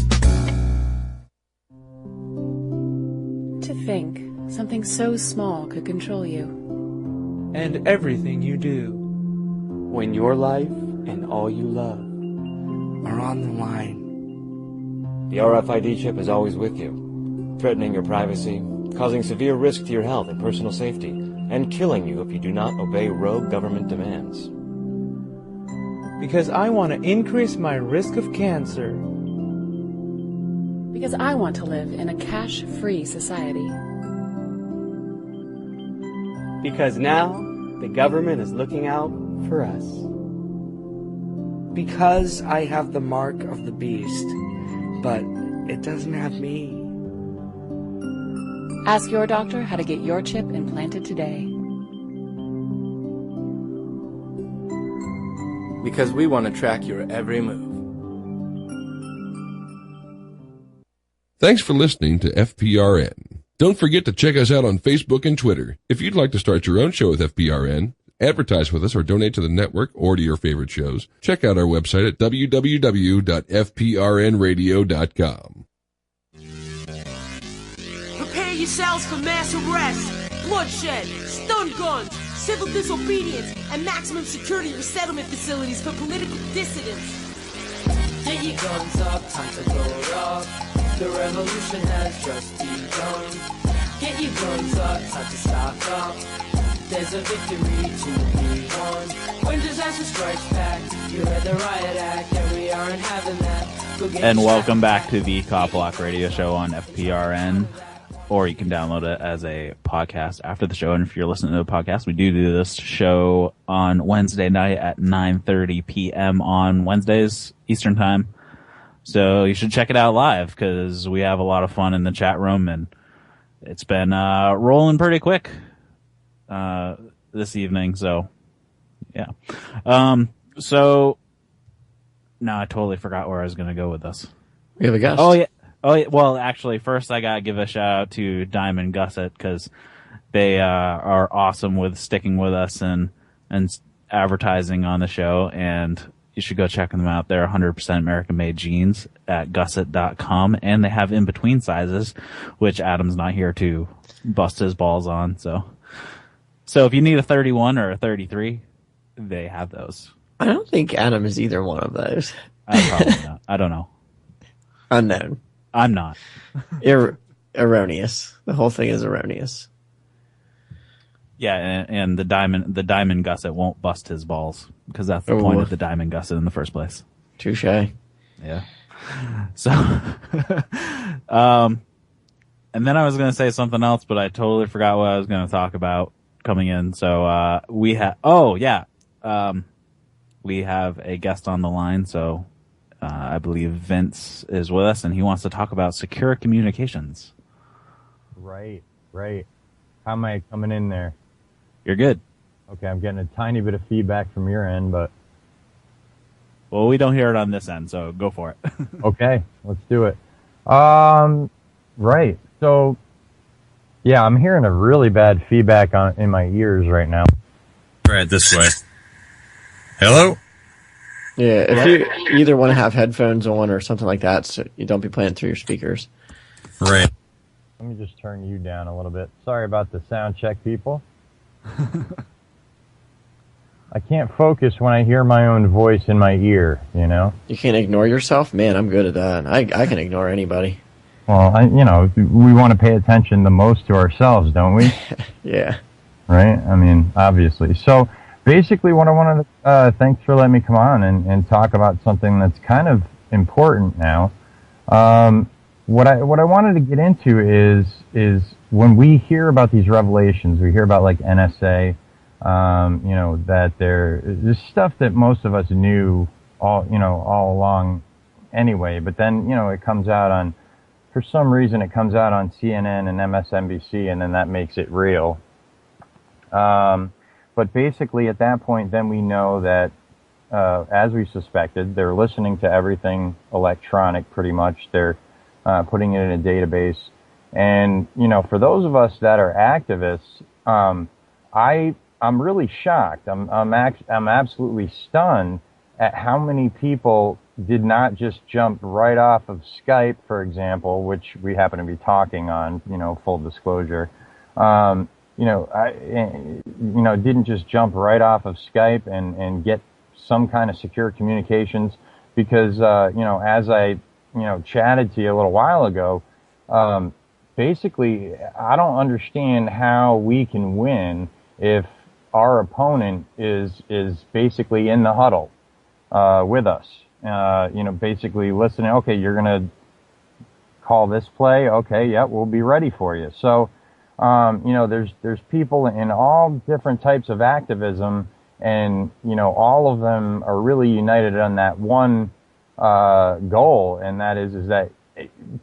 To think something so small could control you. And everything you do. When your life and all you love are on the line. The RFID chip is always with you, threatening your privacy, causing severe risk to your health and personal safety, and killing you if you do not obey rogue government demands. Because I want to increase my risk of cancer. Because I want to live in a cash-free society. Because now the government is looking out for us. Because I have the mark of the beast, but it doesn't have me. Ask your doctor how to get your chip implanted today. because we want to track your every move. Thanks for listening to FPRN. Don't forget to check us out on Facebook and Twitter. If you'd like to start your own show with FPRN, advertise with us, or donate to the network or to your favorite shows, check out our website at www.fprnradio.com. Prepare yourselves for mass arrest, bloodshed, stun guns, civil disobedience, and maximum security resettlement facilities for political dissidents. Get your guns up, time to blow it up. The revolution has just begun. Get your guns up, time to stock up. There's a victory to be won. When disaster strikes back, you read the riot act, and we aren't having that. And welcome back to the CopBlock Radio Show on FPRN, or you can download it as a podcast after the show. And if you're listening to the podcast, we do this show on Wednesday night at 9:30 p.m. on Wednesdays Eastern Time. So you should check it out live, because we have a lot of fun in the chat room, and it's been rolling pretty quick this evening. So yeah. So now I totally forgot where I was going to go with this. We have a guest. Oh yeah. Well, actually, first I gotta give a shout out to Diamond Gusset, because they are awesome with sticking with us and advertising on the show, and you should go check them out. They're 100% American-made jeans at gusset.com, and they have in-between sizes, which Adam's not here to bust his balls on. So if you need a 31 or a 33, they have those. I don't think Adam is either one of those. Probably not. I don't know. Unknown. I'm not. Erroneous. The whole thing is erroneous. Yeah, and the diamond gusset won't bust his balls, because that's the point of the diamond gusset in the first place. Touche. Yeah. So, and then I was going to say something else, but I totally forgot what I was going to talk about coming in. So we have we have a guest on the line. So I believe Vince is with us, and he wants to talk about secure communications. Right. How am I coming in there? You're good. Okay, I'm getting a tiny bit of feedback from your end, but... Well, we don't hear it on this end, so go for it. Okay, let's do it. Right. So, yeah, I'm hearing a really bad feedback in my ears right now. Right, this way. Hello? Yeah, if you either want to have headphones on or something like that, so you don't be playing through your speakers. Right. Let me just turn you down a little bit. Sorry about the sound check, people. I can't focus when I hear my own voice in my ear, you know? You can't ignore yourself? Man, I'm good at that. I can ignore anybody. Well, we want to pay attention the most to ourselves, don't we? Yeah. Right? I mean, obviously. So, basically what I wanted to, thanks for letting me come on and talk about something that's kind of important now. What I wanted to get into is when we hear about these revelations, we hear about like NSA, that there's stuff that most of us knew all along anyway, but then, it comes out for some reason it comes out on CNN and MSNBC, and then that makes it real. But basically at that point, then we know that, as we suspected, they're listening to everything electronic pretty much. They're putting it in a database. And, for those of us that are activists, I'm really shocked. I'm absolutely stunned at how many people did not just jump right off of Skype, for example, which we happen to be talking on, full disclosure. Didn't just jump right off of Skype and get some kind of secure communications, because, as I, chatted to you a little while ago, basically, I don't understand how we can win if our opponent is basically in the huddle, with us, basically listening. Okay, you're going to call this play. Okay. Yeah, we'll be ready for you. So, there's people in all different types of activism, and, all of them are really united on that one, goal. And that is that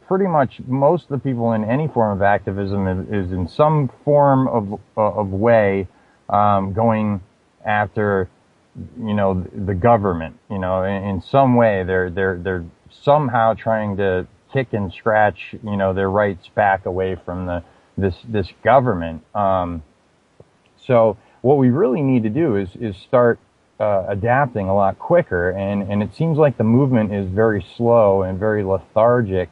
pretty much most of the people in any form of activism is in some form of way, going after, the government, in some way they're somehow trying to kick and scratch, their rights back away from this government. So what we really need to do is start adapting a lot quicker, and it seems like the movement is very slow and very lethargic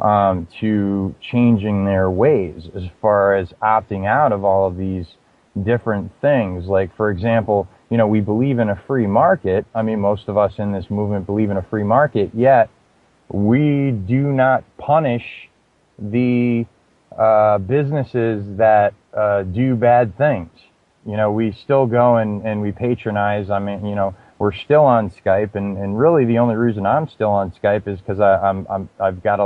to changing their ways as far as opting out of all of these different things. Like, for example, we believe in a free market. I mean, most of us in this movement believe in a free market, yet we do not punish the businesses that do bad things. We still go and we patronize. I mean, we're still on Skype, and really the only reason I'm still on Skype is because I've got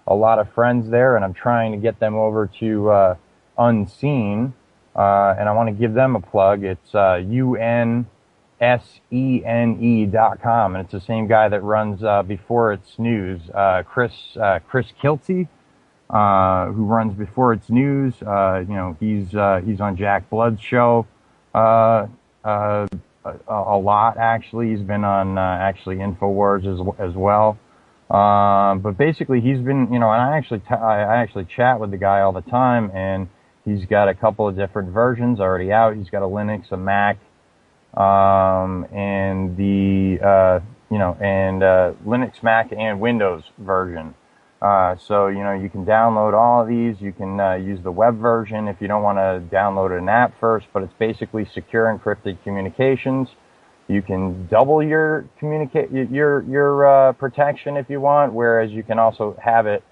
a lot of friends there, and I'm trying to get them over to Unseen, and I want to give them a plug. It's unsene.com, and it's the same guy that runs Before It's News, Chris Kilty, who runs Before It's News. He's on Jack Blood's show a lot, actually. He's been on actually InfoWars as well. But basically he's been, and I actually chat with the guy all the time, and he's got a couple of different versions already out. He's got a Linux, a Mac, and the Linux, Mac, and Windows version. So you can download all of these. You can use the web version if you don't want to download an app first, but it's basically secure encrypted communications. You can double your protection if you want, whereas you can also have it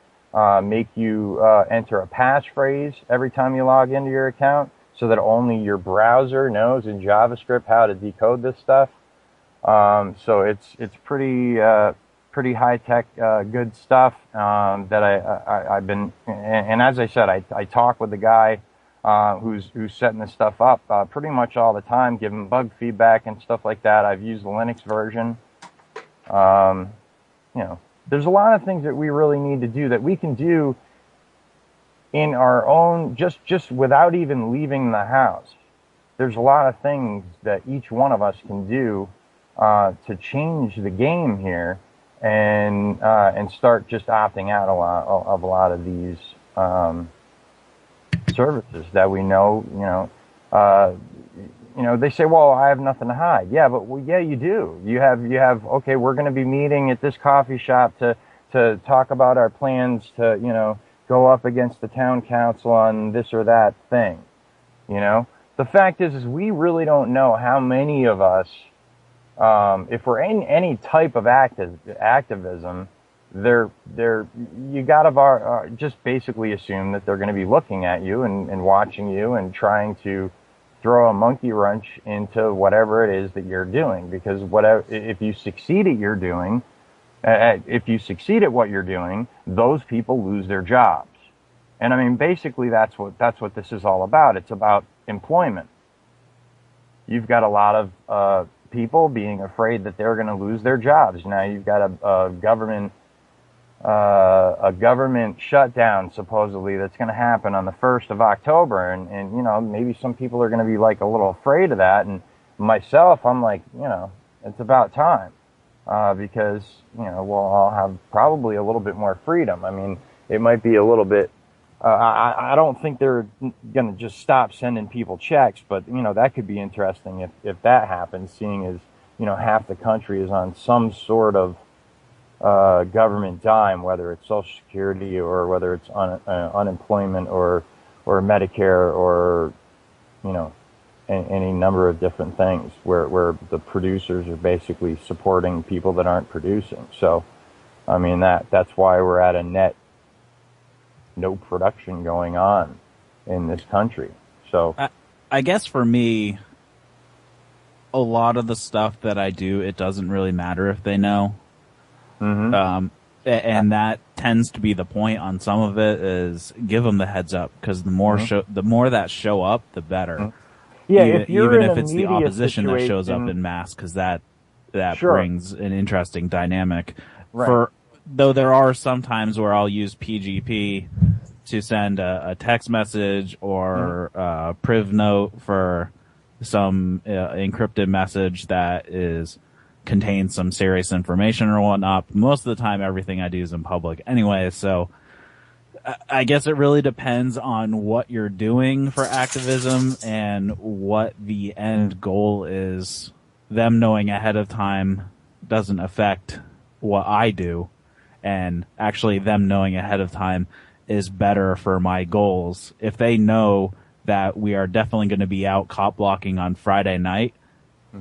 make you enter a passphrase every time you log into your account, so that only your browser knows in JavaScript how to decode this stuff. So it's pretty high tech, good stuff that I've been. And as I said, I talk with the guy who's setting this stuff up pretty much all the time, give him bug feedback and stuff like that. I've used the Linux version. There's a lot of things that we really need to do that we can do in our own, just without even leaving the house. There's a lot of things that each one of us can do to change the game here, and start just opting out of a lot of these services that we know. They say, well, I have nothing to hide. Yeah, but yeah, you do. You have. Okay, we're going to be meeting at this coffee shop to talk about our plans to go up against the town council on this or that thing. The fact is we really don't know how many of us, if we're in any type of activism, you gotta just basically assume that they're going to be looking at you and watching you and trying to throw a monkey wrench into whatever it is that you're doing. Because if you succeed at what you're doing, those people lose their jobs. And I mean, basically that's what this is all about. It's about employment. You've got a lot of people being afraid that they're going to lose their jobs. Now you've got a government shutdown supposedly that's going to happen on the 1st of October, and maybe some people are going to be like a little afraid of that. And myself, I'm like, it's about time, because I'll have probably a little bit more freedom. I mean, it might be a little bit. I don't think they're going to just stop sending people checks, but that could be interesting if that happens, seeing as half the country is on some sort of government dime, whether it's Social Security or whether it's unemployment or Medicare or any number of different things where the producers are basically supporting people that aren't producing. So, I mean, that's why we're at a net no production going on in this country. So I guess for me, a lot of the stuff that I do, it doesn't really matter if they know. Mm-hmm. And that tends to be the point on some of it, is give them the heads up, because the more that show up, the better. Mm-hmm. Yeah, even if it's the opposition that shows up in mass, because that sure. brings an interesting dynamic. Right. Though there are some times where I'll use PGP to send a text message or a priv note for some encrypted message that contains some serious information or whatnot. Most of the time, everything I do is in public anyway, so I guess it really depends on what you're doing for activism and what the end goal is. Them knowing ahead of time doesn't affect what I do, and actually them knowing ahead of time is better for my goals. If they know that we are definitely going to be out cop blocking on Friday night,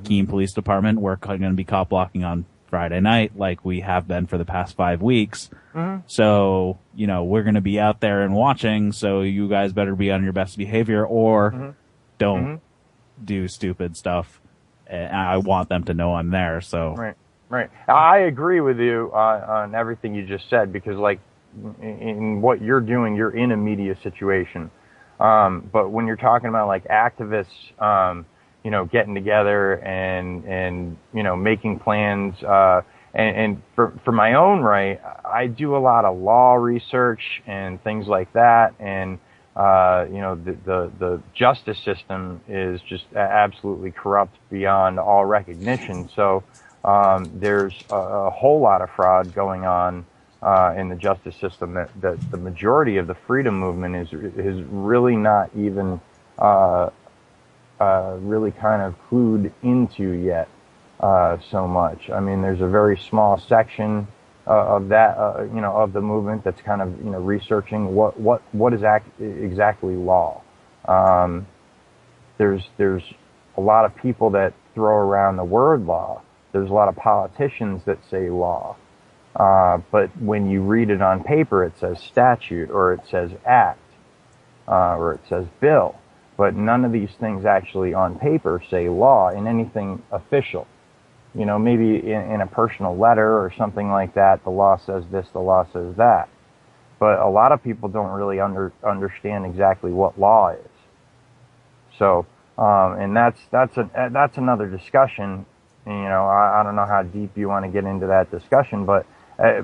Keene Police Department, we're going to be cop blocking on Friday night like we have been for the past 5 weeks. So, we're going to be out there and watching, so you guys better be on your best behavior or don't do stupid stuff. And I want them to know I'm there, so. Right. I agree with you on everything you just said, because like in what you're doing, you're in a media situation. But when you're talking about like activists, getting together and making plans, and for my own right, I do a lot of law research and things like that. And, the justice system is just absolutely corrupt beyond all recognition. So, there's a whole lot of fraud going on, in the justice system that the majority of the freedom movement is really not even, really kind of clued into yet, so much. I mean, there's a very small section of that, of the movement that's kind of, researching what is exactly law. There's a lot of people that throw around the word law. There's a lot of politicians that say law. But when you read it on paper, it says statute, or it says act, or it says bill. But none of these things actually on paper say law in anything official. Maybe in a personal letter or something like that, the law says this, the law says that. But a lot of people don't really understand exactly what law is. So, and that's another discussion. I don't know how deep you want to get into that discussion, but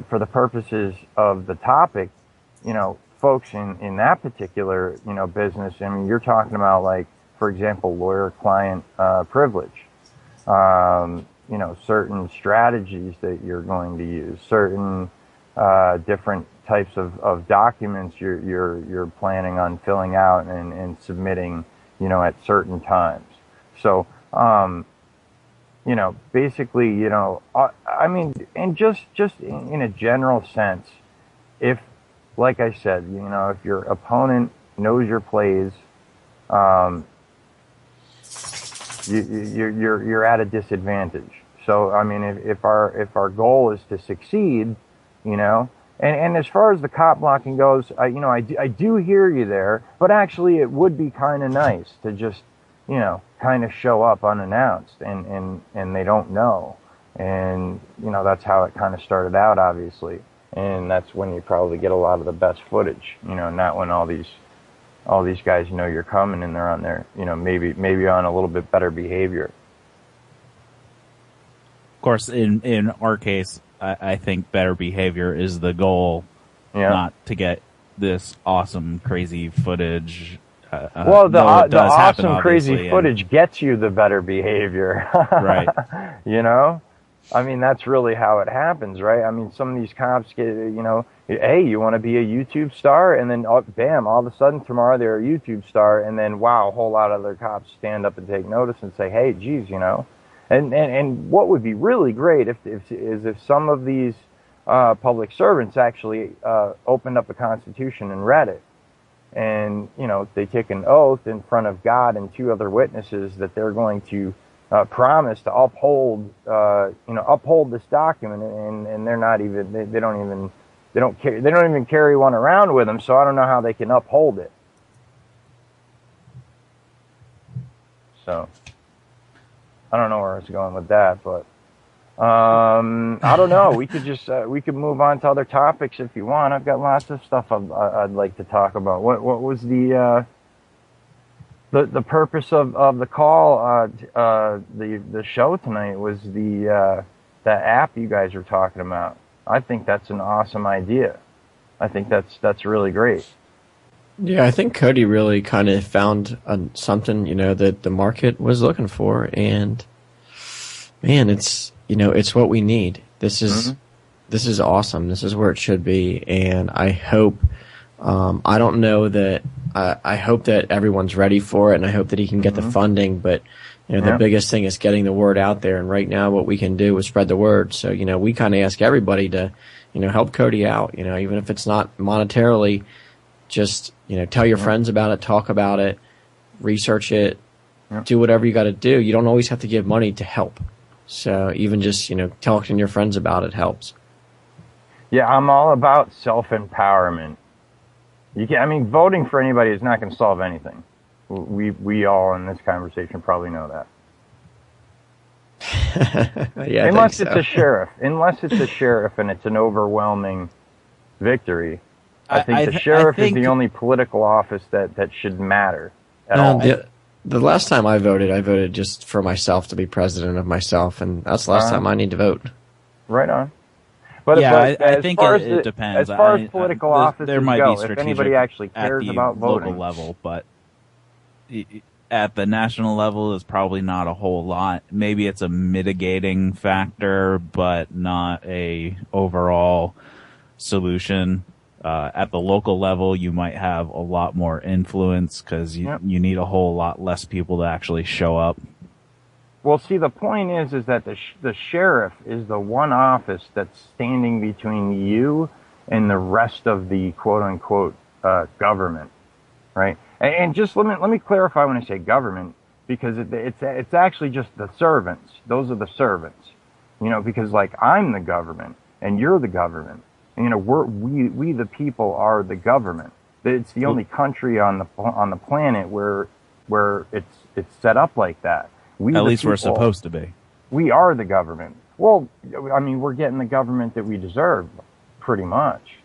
for the purposes of the topic, folks in that particular, business, I mean, you're talking about, like, for example, lawyer-client privilege. Certain strategies that you're going to use, certain different types of documents you're planning on filling out and submitting, at certain times. So, basically, I mean, and just in a general sense, if, like I said, if your opponent knows your plays, you're at a disadvantage. So, I mean, if our goal is to succeed, and as far as the cop blocking goes, I do hear you there, but actually it would be kind of nice to just, kind of show up unannounced and they don't know. And, that's how it kind of started out, obviously. And that's when you probably get a lot of the best footage, not when all these guys know you're coming and they're on their, maybe on a little bit better behavior. Of course, in our case, I think better behavior is the goal, not to get this awesome, crazy footage. Well, the awesome, crazy footage gets you the better behavior. Right. I mean, that's really how it happens, right? I mean, some of these cops get, hey, you want to be a YouTube star? And then, bam, all of a sudden tomorrow they're a YouTube star. And then, wow, a whole lot of other cops stand up and take notice and say, hey, geez, And what would be really great if some of these public servants actually opened up the Constitution and read it. And, they take an oath in front of God and 2 other witnesses that they're going to promise to uphold this document, and they're not even, they don't even carry one around with them, so I don't know how they can uphold it. So, I don't know where I was going with that, but I don't know. We could just we could move on to other topics if you want. I've got lots of stuff I'd like to talk about. What was the purpose of the call? The show tonight was the app you guys were talking about. I think that's an awesome idea. I think that's really great. Yeah, I think Cody really kind of found something, that the market was looking for, and man, it's what we need. This is awesome. This is where it should be, and I hope. I don't know that. I hope that everyone's ready for it, and I hope that he can get the funding. But the biggest thing is getting the word out there. And right now, what we can do is spread the word. So we kind of ask everybody to help Cody out. Even if it's not monetarily, just tell your friends about it, talk about it, research it, do whatever you got to do. You don't always have to give money to help. So even just talking to your friends about it helps. Yeah, I'm all about self-empowerment. Voting for anybody is not going to solve anything. We all in this conversation probably know that. Yeah, unless it's a sheriff. Unless it's a sheriff and it's an overwhelming victory. I think the sheriff is the only political office that should matter at all. The last time I voted just for myself to be president of myself, and that's the last time I need to vote. Right on. But I think it depends. As far as political offices there might go, be if anybody actually cares about voting. Local level, but at the national level is probably not a whole lot. Maybe it's a mitigating factor, but not a overall solution. At the local level, you might have a lot more influence because you need a whole lot less people to actually show up. Well, see, the point is that the sheriff is the one office that's standing between you and the rest of the quote-unquote government, right? And just let me clarify when I say government, because it's actually just the servants. Those are the servants, because like I'm the government and you're the government. We the people are the government. It's the only country on the planet where it's set up like that. At least we're supposed to be. We are the government. Well, we're getting the government that we deserve, pretty much.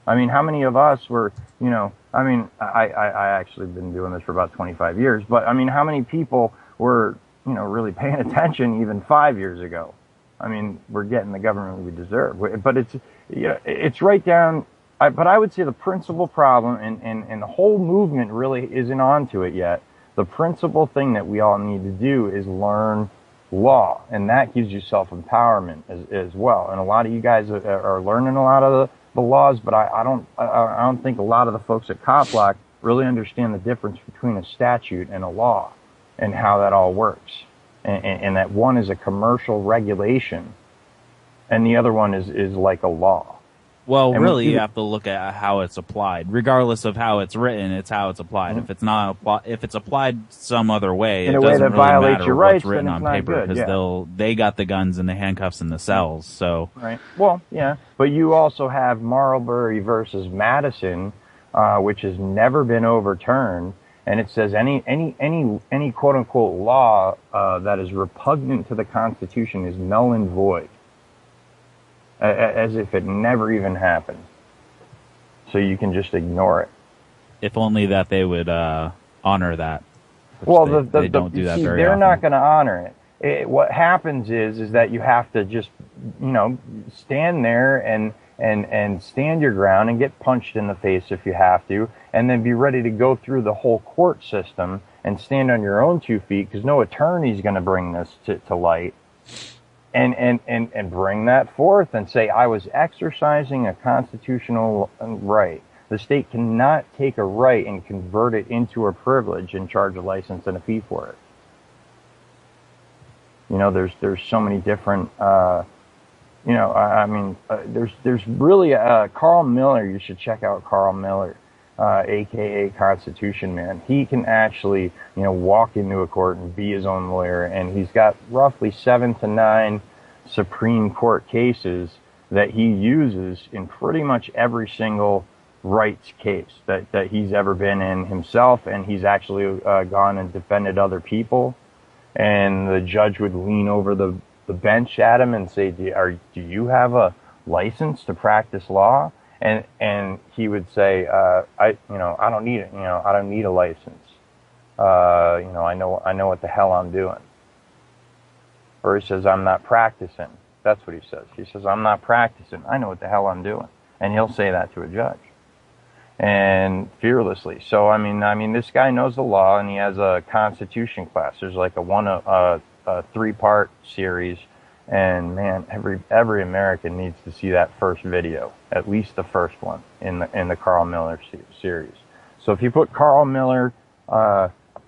How many of us were, I actually been doing this for about 25 years, but how many people were, really paying attention even 5 years ago? We're getting the government we deserve. But it's right down, but I would say the principal problem, and the whole movement really isn't onto it yet. The principal thing that we all need to do is learn law, and that gives you self-empowerment as well. And a lot of you guys are learning a lot of the laws, but I don't think a lot of the folks at CopBlock really understand the difference between a statute and a law and how that all works. And that one is a commercial regulation, and the other one is like a law. Well, and really, you have to look at how it's applied. Regardless of how it's written, it's how it's applied. Mm-hmm. If it's applied some other way, in it a way doesn't that really violates matter your what's rights, written then on it's not paper good, because they got the guns and the handcuffs and the cells. So right. Well, yeah, but you also have Marbury versus Madison, which has never been overturned, and it says any quote unquote law that is repugnant to the Constitution is null and void, as if it never even happened. So you can just ignore it. If only that they would honor that. Well, they don't do that very often. They're not going to honor it. What happens is that you have to just, stand there and stand your ground and get punched in the face if you have to, and then be ready to go through the whole court system and stand on your own 2 feet, because no attorney's going to bring this to light. And bring that forth and say, I was exercising a constitutional right. The state cannot take a right and convert it into a privilege and charge a license and a fee for it. There's so many different, there's really, Carl Miller, you should check out Carl Miller, AKA Constitution Man. He can actually, walk into a court and be his own lawyer, and he's got roughly 7 to 9 Supreme Court cases that he uses in pretty much every single rights case that he's ever been in himself, and he's actually gone and defended other people, and the judge would lean over the bench at him and say, do you have a license to practice law? And he would say, I don't need it. I don't need a license. I know what the hell I'm doing. Or he says, I'm not practicing. That's what he says. He says, I'm not practicing. I know what the hell I'm doing. And he'll say that to a judge. and fearlessly. So I mean, this guy knows the law, and he has a Constitution class. There's like a 3-part series, and man, every American needs to see that first video, at least the first one in the Carl Miller series. So if you put Carl Miller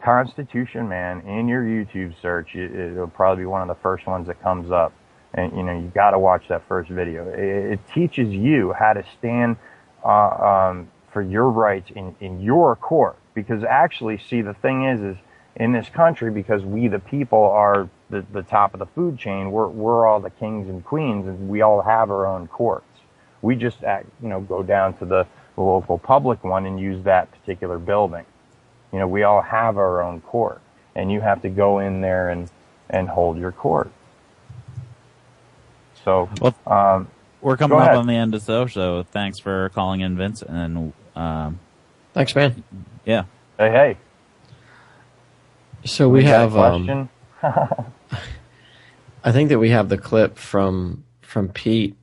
Constitution Man in your YouTube search, it'll probably be one of the first ones that comes up. And you got to watch that first video. It teaches you how to stand for your rights in your court. Because actually, see, the thing is in this country, because we the people are the top of the food chain, we're all the kings and queens, and we all have our own courts. We just go down to the local public one and use that particular building. We all have our own court, and you have to go in there and hold your court. So, we're coming up on the end of the show, so thanks for calling in, Vince. And thanks, man. Yeah. Hey. So we have. I think that we have the clip from Pete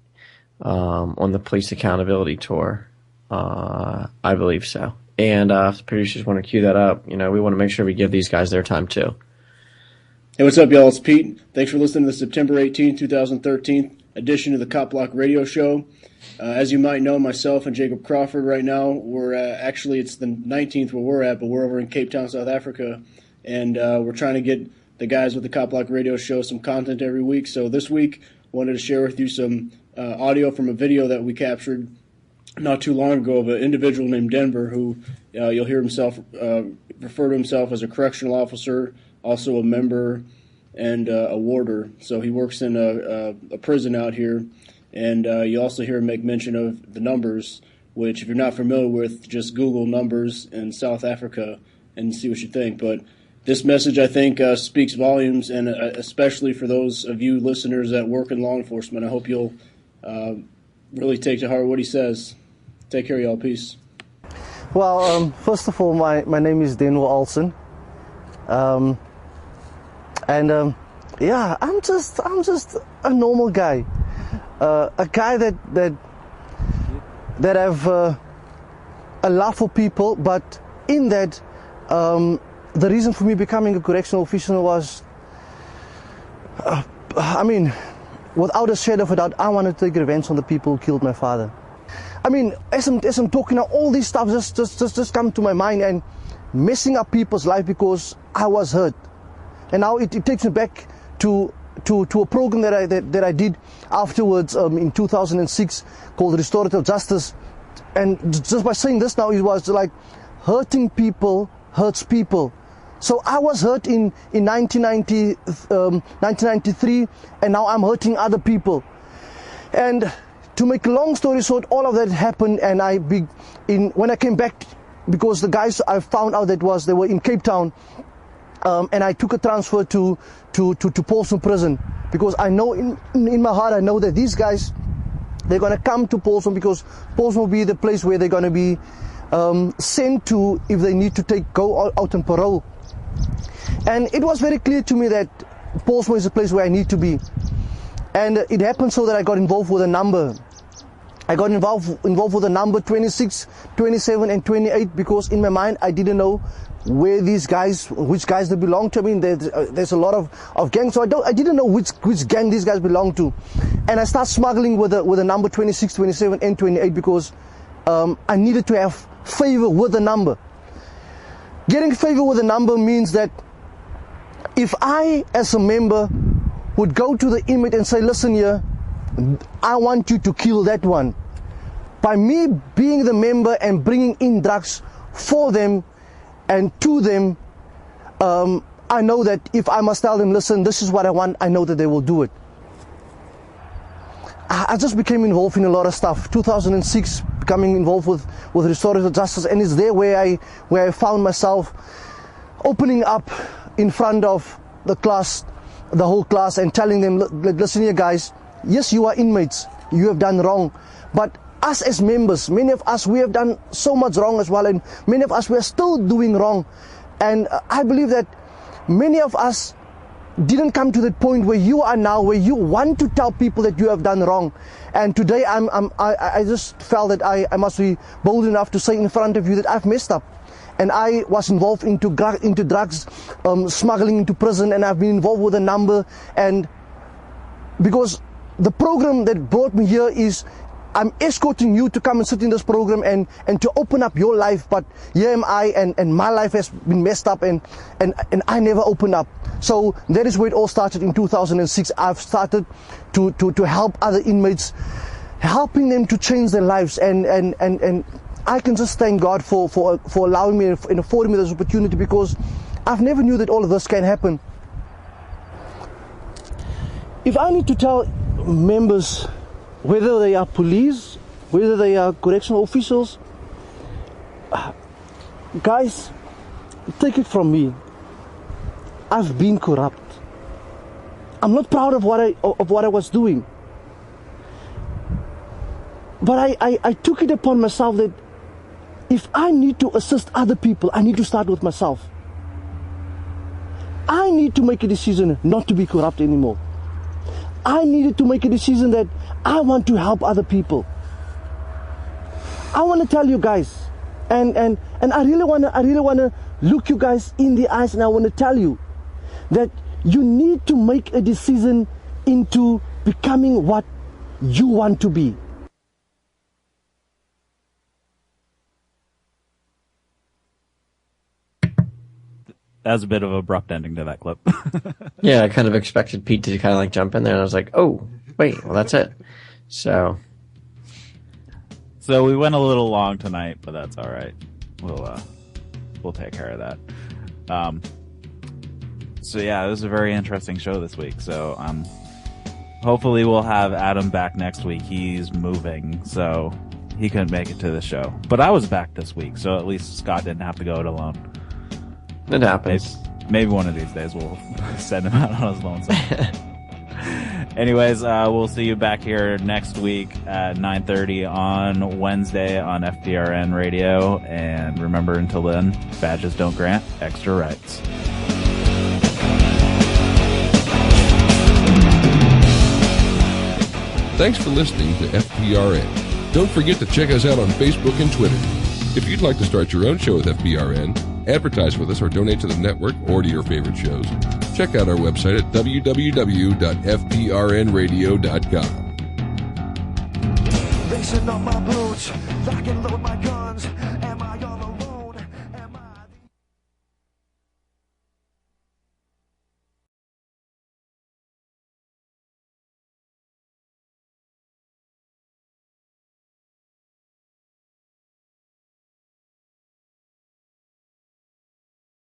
on the police accountability tour. I believe so. And if the producers want to cue that up, we want to make sure we give these guys their time too. Hey, what's up, y'all? It's Pete. Thanks for listening to the September 18, 2013 edition of the CopBlock Radio Show. As you might know, myself and Jacob Crawford right now, we're actually, it's the 19th where we're at, but we're over in Cape Town, South Africa, and we're trying to get the guys with the CopBlock Radio Show some content every week. So this week, wanted to share with you some audio from a video that we captured not too long ago of an individual named Denver who you'll hear himself refer to himself as a correctional officer, also a member and a warder. So he works in a prison out here, and you also hear him make mention of the numbers, which if you're not familiar with, just Google numbers in South Africa and see what you think. But this message, I think, speaks volumes, and especially for those of you listeners that work in law enforcement, I hope you'll really take to heart what he says. Take care, y'all. Peace. Well, first of all, my name is Denver Olsen. Yeah, I'm just a normal guy, a guy that have a love for people. But in that, the reason for me becoming a correctional officer was, without a shadow of a doubt, I wanted to take revenge on the people who killed my father. As I'm talking now, all these stuff just come to my mind and messing up people's life because I was hurt. And now it takes me back to a program that I did afterwards in 2006 called Restorative Justice. And just by saying this now, it was like hurting people hurts people. So I was hurt in 1993, and now I'm hurting other people. And to make a long story short, all of that happened, and when I came back, because the guys I found out they were in Cape Town, and I took a transfer to Paulson prison, because I know in my heart I know that these guys, they're going to come to Paulson, because Paulson will be the place where they're going to be sent to if they need to go out on parole. And it was very clear to me that Paulson is a place where I need to be. And it happened so that I got involved with a number. I got involved with the number 26, 27, and 28 because in my mind I didn't know where which guys they belong to. There's a lot of gangs, so I didn't know which gang these guys belong to. And I started smuggling with the number 26, 27, and 28 because I needed to have favor with the number. Getting favor with the number means that if I, as a member, would go to the inmate and say, listen here, I want you to kill that one. By me being the member and bringing in drugs for them and to them, I know that if I must tell them, listen, this is what I want, I know that they will do it. I just became involved in a lot of stuff. 2006, becoming involved with restorative justice, and it's there where I found myself opening up in front of the whole class, and telling them, listen here guys, yes, you are inmates, you have done wrong, but us as members, many of us, we have done so much wrong as well, and many of us, we are still doing wrong. And I believe that many of us didn't come to that point where you are now, where you want to tell people that you have done wrong. And today I just felt that I must be bold enough to say in front of you that I've messed up. And I was involved into drugs, smuggling into prison, and I've been involved with a number. And because the program that brought me here is, I'm escorting you to come and sit in this program and to open up your life. But here am I, and my life has been messed up, and I never opened up. So that is where it all started in 2006. I've started to help other inmates, helping them to change their lives. And I can just thank God for allowing me and affording me this opportunity, because I've never knew that all of this can happen. If I need to tell members, whether they are police, whether they are correctional officials, guys, take it from me, I've been corrupt. I'm not proud of what I was doing, but I took it upon myself that if I need to assist other people, I need to start with myself. I need to make a decision not to be corrupt anymore. I needed to make a decision that I want to help other people. I want to tell you guys, and I really want to look you guys in the eyes, and I want to tell you that you need to make a decision into becoming what you want to be. That was a bit of an abrupt ending to that clip. Yeah, I kind of expected Pete to kind of like jump in there, and I was like, oh, wait, well, that's it. So we went a little long tonight, but that's all right. We'll take care of that. So yeah, it was a very interesting show this week. So hopefully we'll have Adam back next week. He's moving, so he couldn't make it to the show. But I was back this week, so at least Scott didn't have to go it alone. It happens. Maybe one of these days we'll send him out on his lonesome. Anyways, we'll see you back here next week at 9:30 on Wednesday on FPRN Radio. And remember, until then, badges don't grant extra rights. Thanks for listening to FPRN. Don't forget to check us out on Facebook and Twitter. If you'd like to start your own show with FPRN, advertise with us, or donate to the network or to your favorite shows, check out our website at www.fprnradio.com. Lacing up my boots, lock and load my